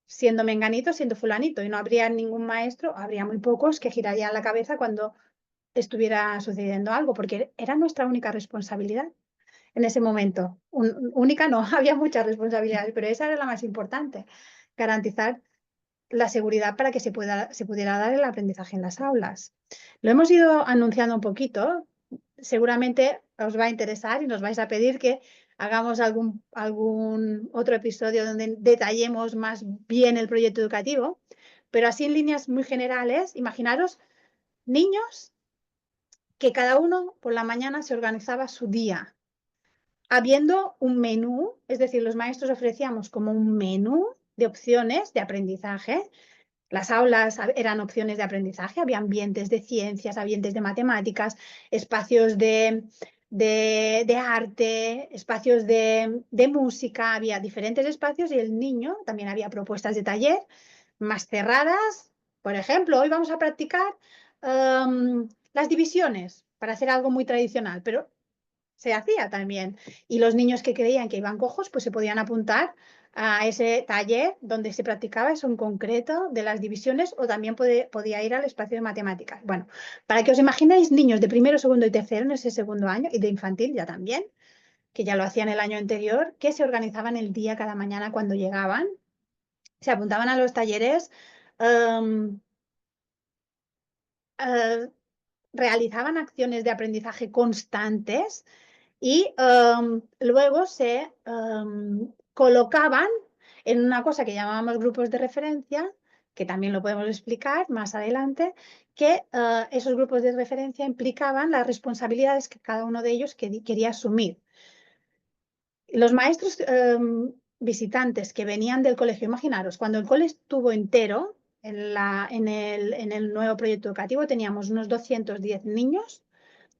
siendo menganito, siendo fulanito, y no habría ningún maestro, habría muy pocos que girarían la cabeza cuando estuviera sucediendo algo, porque era nuestra única responsabilidad en ese momento. Única no, había muchas responsabilidades, pero esa era la más importante, garantizar la seguridad para que se pudiera dar el aprendizaje en las aulas. Lo hemos ido anunciando un poquito, seguramente os va a interesar y nos vais a pedir que hagamos algún otro episodio donde detallemos más bien el proyecto educativo, pero así en líneas muy generales, imaginaros niños que cada uno por la mañana se organizaba su día, habiendo un menú, es decir, los maestros ofrecíamos como un menú de opciones de aprendizaje. Las aulas eran opciones de aprendizaje, había ambientes de ciencias, ambientes de matemáticas, espacios de arte, espacios de música, había diferentes espacios y el niño también había propuestas de taller más cerradas. Por ejemplo, hoy vamos a practicar las divisiones para hacer algo muy tradicional, pero se hacía también. Y los niños que creían que iban cojos, pues se podían apuntar a ese taller donde se practicaba eso en concreto de las divisiones o también podía ir al espacio de matemáticas. Bueno, para que os imaginéis niños de primero, segundo y tercero en ese segundo año y de infantil ya también, que ya lo hacían el año anterior, que se organizaban el día cada mañana cuando llegaban, se apuntaban a los talleres, um, uh, realizaban acciones de aprendizaje constantes y luego se colocaban en una cosa que llamábamos grupos de referencia, que también lo podemos explicar más adelante, que esos grupos de referencia implicaban las responsabilidades que cada uno de ellos quería asumir. Los maestros visitantes que venían del colegio, imaginaros, cuando el cole estuvo entero en el nuevo proyecto educativo, teníamos unos 210 niños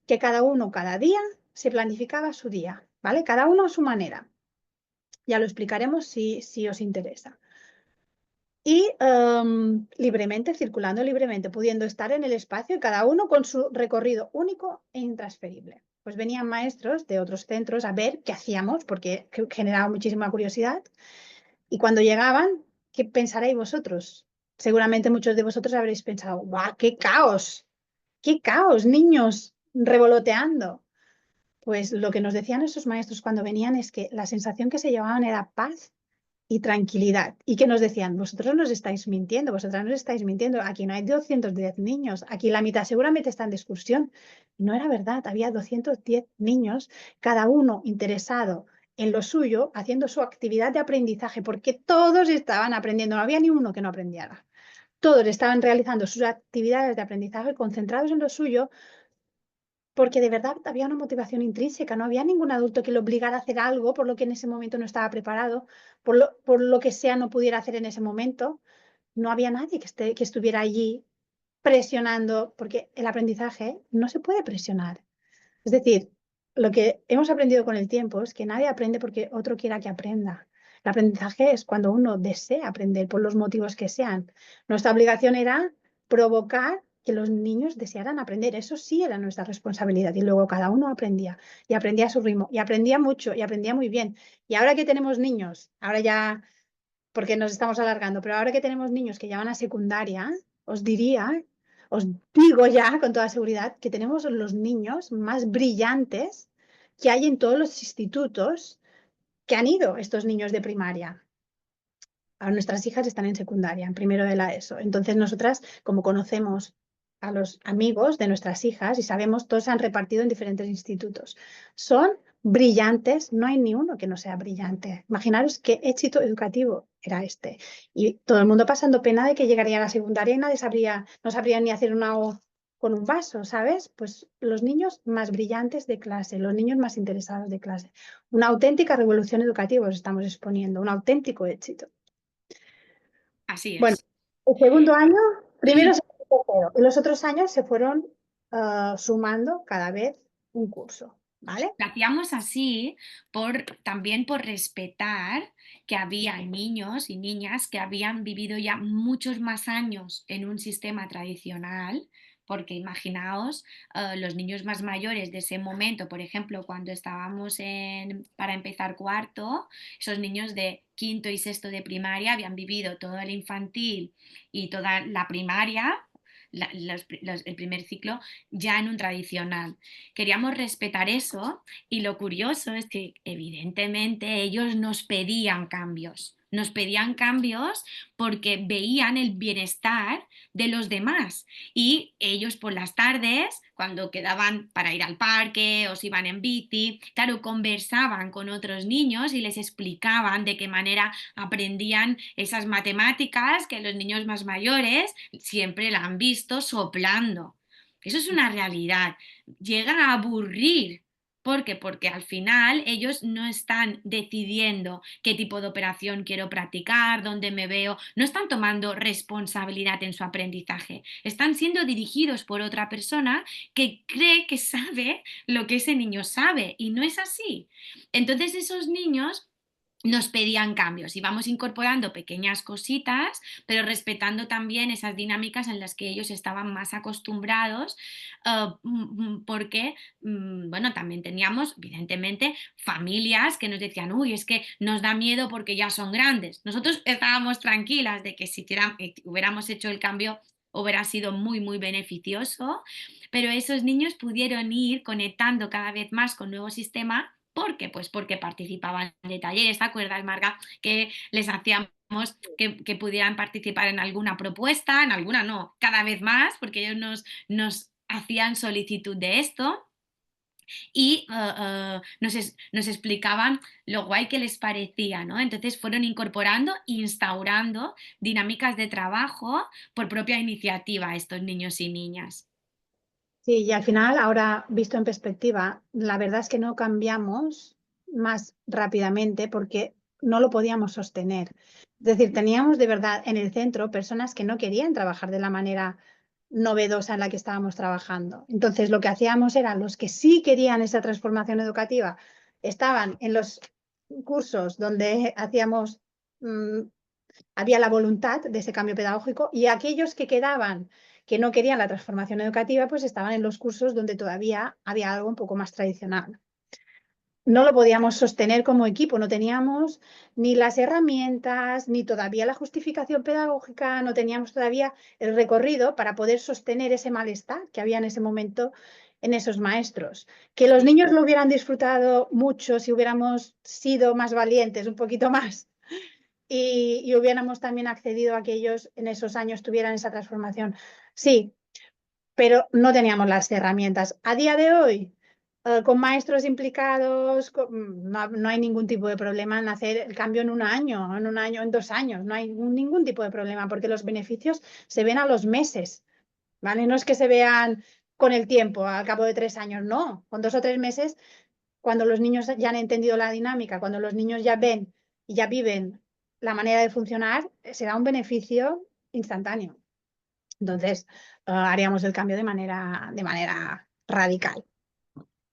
que cada uno cada día se planificaba su día, ¿vale? Cada uno a su manera. Ya lo explicaremos si os interesa. Y libremente, circulando libremente, pudiendo estar en el espacio, cada uno con su recorrido único e intransferible. Pues venían maestros de otros centros a ver qué hacíamos, porque generaba muchísima curiosidad. Y cuando llegaban, ¿qué pensaréis vosotros? Seguramente muchos de vosotros habréis pensado, ¡guau, qué caos! ¡Qué caos, niños revoloteando! Pues lo que nos decían esos maestros cuando venían es que la sensación que se llevaban era paz y tranquilidad. Y que nos decían, vosotros nos estáis mintiendo, vosotras nos estáis mintiendo, aquí no hay 210 niños, aquí la mitad seguramente está en excursión. No era verdad, había 210 niños, cada uno interesado en lo suyo, haciendo su actividad de aprendizaje, porque todos estaban aprendiendo, no había ni uno que no aprendiera. Todos estaban realizando sus actividades de aprendizaje concentrados en lo suyo, porque de verdad había una motivación intrínseca, no había ningún adulto que le obligara a hacer algo por lo que en ese momento no estaba preparado, por lo que sea no pudiera hacer en ese momento. No había nadie que estuviera allí presionando, porque el aprendizaje no se puede presionar. Es decir, lo que hemos aprendido con el tiempo es que nadie aprende porque otro quiera que aprenda. El aprendizaje es cuando uno desea aprender por los motivos que sean. Nuestra obligación era provocar que los niños desearan aprender. Eso sí era nuestra responsabilidad. Y luego cada uno aprendía y aprendía a su ritmo y aprendía mucho y aprendía muy bien. Y ahora que tenemos niños, ahora ya porque nos estamos alargando, pero ahora que tenemos niños que ya van a secundaria, os diría, os digo ya con toda seguridad que tenemos los niños más brillantes que hay en todos los institutos que han ido estos niños de primaria. Ahora nuestras hijas están en secundaria, en primero de la ESO. Entonces nosotras, como conocemos a los amigos de nuestras hijas y sabemos, todos se han repartido en diferentes institutos. Son brillantes, no hay ni uno que no sea brillante. Imaginaros qué éxito educativo era este. Y todo el mundo pasando pena de que llegaría a la secundaria y nadie sabría, no sabría ni hacer una O con un vaso, ¿sabes? Pues los niños más brillantes de clase, los niños más interesados de clase. Una auténtica revolución educativa os estamos exponiendo, un auténtico éxito. Así Bueno, es. el segundo año, primero, segundo, tercero, y los otros años se fueron sumando cada vez un curso, ¿vale? Lo hacíamos así también por respetar que había niños y niñas que habían vivido ya muchos más años en un sistema tradicional, porque imaginaos, los niños más mayores de ese momento, por ejemplo, cuando estábamos para empezar cuarto, esos niños de quinto y sexto de primaria habían vivido todo el infantil y toda la primaria, el primer ciclo, ya en un tradicional. Queríamos respetar eso y lo curioso es que evidentemente ellos nos pedían cambios porque veían el bienestar de los demás y ellos por las tardes, cuando quedaban para ir al parque o si iban en bici, claro, conversaban con otros niños y les explicaban de qué manera aprendían esas matemáticas que los niños más mayores siempre la han visto soplando. Eso es una realidad. Llega a aburrir. ¿Por qué? Porque al final ellos no están decidiendo qué tipo de operación quiero practicar, dónde me veo, no están tomando responsabilidad en su aprendizaje, están siendo dirigidos por otra persona que cree que sabe lo que ese niño sabe y no es así. Entonces esos niños nos pedían cambios y vamos incorporando pequeñas cositas, pero respetando también esas dinámicas en las que ellos estaban más acostumbrados, porque, bueno, también teníamos, evidentemente, familias que nos decían, uy, es que nos da miedo porque ya son grandes. Nosotros estábamos tranquilas de que si hubiéramos hecho el cambio hubiera sido muy, muy beneficioso, pero esos niños pudieron ir conectando cada vez más con el nuevo sistema. ¿Por qué? Pues porque participaban de talleres. ¿Te acuerdas, Marga? Que les hacíamos que pudieran participar en alguna propuesta, en alguna no, cada vez más, porque ellos nos hacían solicitud de esto y nos explicaban lo guay que les parecía, ¿no? Entonces fueron incorporando e instaurando dinámicas de trabajo por propia iniciativa a estos niños y niñas. Sí, y al final, ahora visto en perspectiva, la verdad es que no cambiamos más rápidamente porque no lo podíamos sostener. Es decir, teníamos de verdad en el centro personas que no querían trabajar de la manera novedosa en la que estábamos trabajando. Entonces, lo que hacíamos era los que sí querían esa transformación educativa, estaban en los cursos donde mm, había la voluntad de ese cambio pedagógico y aquellos que quedaban, que no querían la transformación educativa, pues estaban en los cursos donde todavía había algo un poco más tradicional. No lo podíamos sostener como equipo, no teníamos ni las herramientas, ni todavía la justificación pedagógica, no teníamos todavía el recorrido para poder sostener ese malestar que había en ese momento en esos maestros. Que los Sí. niños lo hubieran disfrutado mucho si hubiéramos sido más valientes, un poquito más, y hubiéramos también accedido a que ellos en esos años tuvieran esa transformación. Sí, pero no teníamos las herramientas. A día de hoy, con maestros implicados, no hay ningún tipo de problema en hacer el cambio en un año, en 2 años. No hay ningún tipo de problema porque los beneficios se ven a los meses, ¿vale? No es que se vean con el tiempo, al cabo de 3 años, no. Con 2 o 3 meses, cuando los niños ya han entendido la dinámica, cuando los niños ya ven y ya viven la manera de funcionar, se da un beneficio instantáneo. Entonces, haríamos el cambio de manera radical.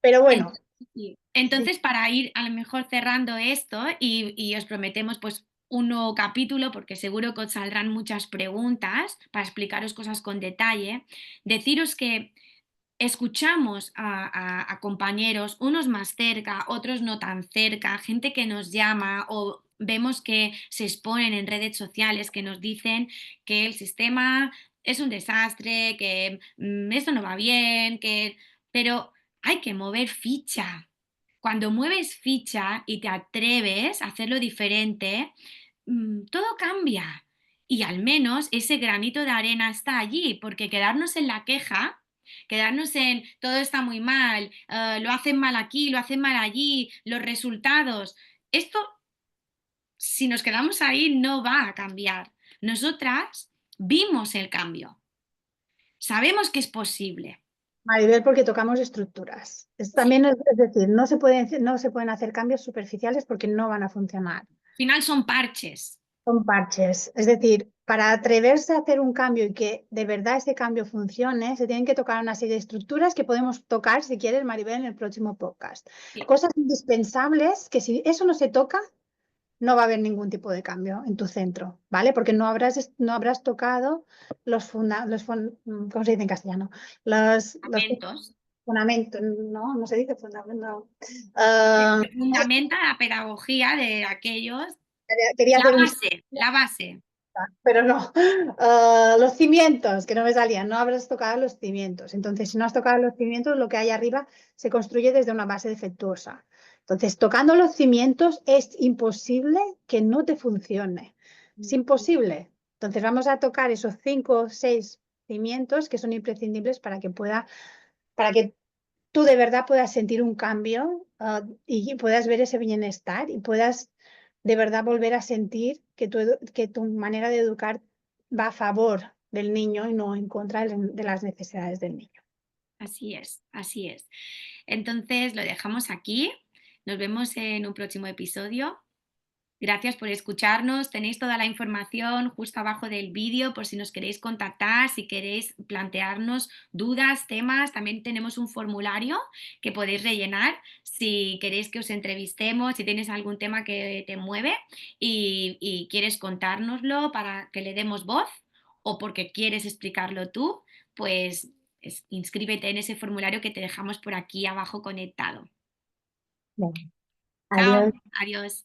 Pero bueno, Sí. Entonces, para ir a lo mejor cerrando esto y os prometemos pues un nuevo capítulo, porque seguro que os saldrán muchas preguntas para explicaros cosas con detalle, deciros que escuchamos a compañeros, unos más cerca, otros no tan cerca, gente que nos llama o vemos que se exponen en redes sociales que nos dicen que el sistema es un desastre, que esto no va bien, pero hay que mover ficha. Cuando mueves ficha y te atreves a hacerlo diferente, todo cambia. Y al menos ese granito de arena está allí, porque quedarnos en la queja, quedarnos en todo está muy mal, lo hacen mal aquí, lo hacen mal allí, los resultados, esto, si nos quedamos ahí, no va a cambiar. Nosotras vimos el cambio, sabemos que es posible. Maribel, porque tocamos estructuras. Sí, También es decir, no se pueden hacer cambios superficiales porque no van a funcionar. al final son parches. Son parches. Es decir, para atreverse a hacer un cambio y que de verdad ese cambio funcione, se tienen que tocar una serie de estructuras que podemos tocar, si quieres, Maribel, en el próximo podcast. Sí, Cosas indispensables que si eso no se toca, no va a haber ningún tipo de cambio en tu centro, ¿vale? Porque no habrás tocado ¿cómo se dice en castellano? Los fundamentos. fundamentos, no, no se dice fundamento. No. Ah, Se fundamenta la pedagogía de aquellos, quería hacer un la base. pero no. Los cimientos, que no me salían, no habrás tocado los cimientos. Entonces, si no has tocado los cimientos, lo que hay arriba se construye desde una base defectuosa. Entonces, tocando los cimientos es imposible que no te funcione. Es imposible. Entonces, vamos a tocar esos 5 o 6 cimientos que son imprescindibles para que tú de verdad puedas sentir un cambio, y puedas ver ese bienestar y puedas de verdad volver a sentir que tu manera de educar va a favor del niño y no en contra de las necesidades del niño. Así es, así es. Entonces lo dejamos aquí. Nos vemos en un próximo episodio. Gracias por escucharnos. Tenéis toda la información justo abajo del vídeo por si nos queréis contactar, si queréis plantearnos dudas, temas. También tenemos un formulario que podéis rellenar si queréis que os entrevistemos, si tienes algún tema que te mueve y quieres contárnoslo para que le demos voz o porque quieres explicarlo tú, pues inscríbete en ese formulario que te dejamos por aquí abajo conectado. Bien. Chao, Adiós. adiós.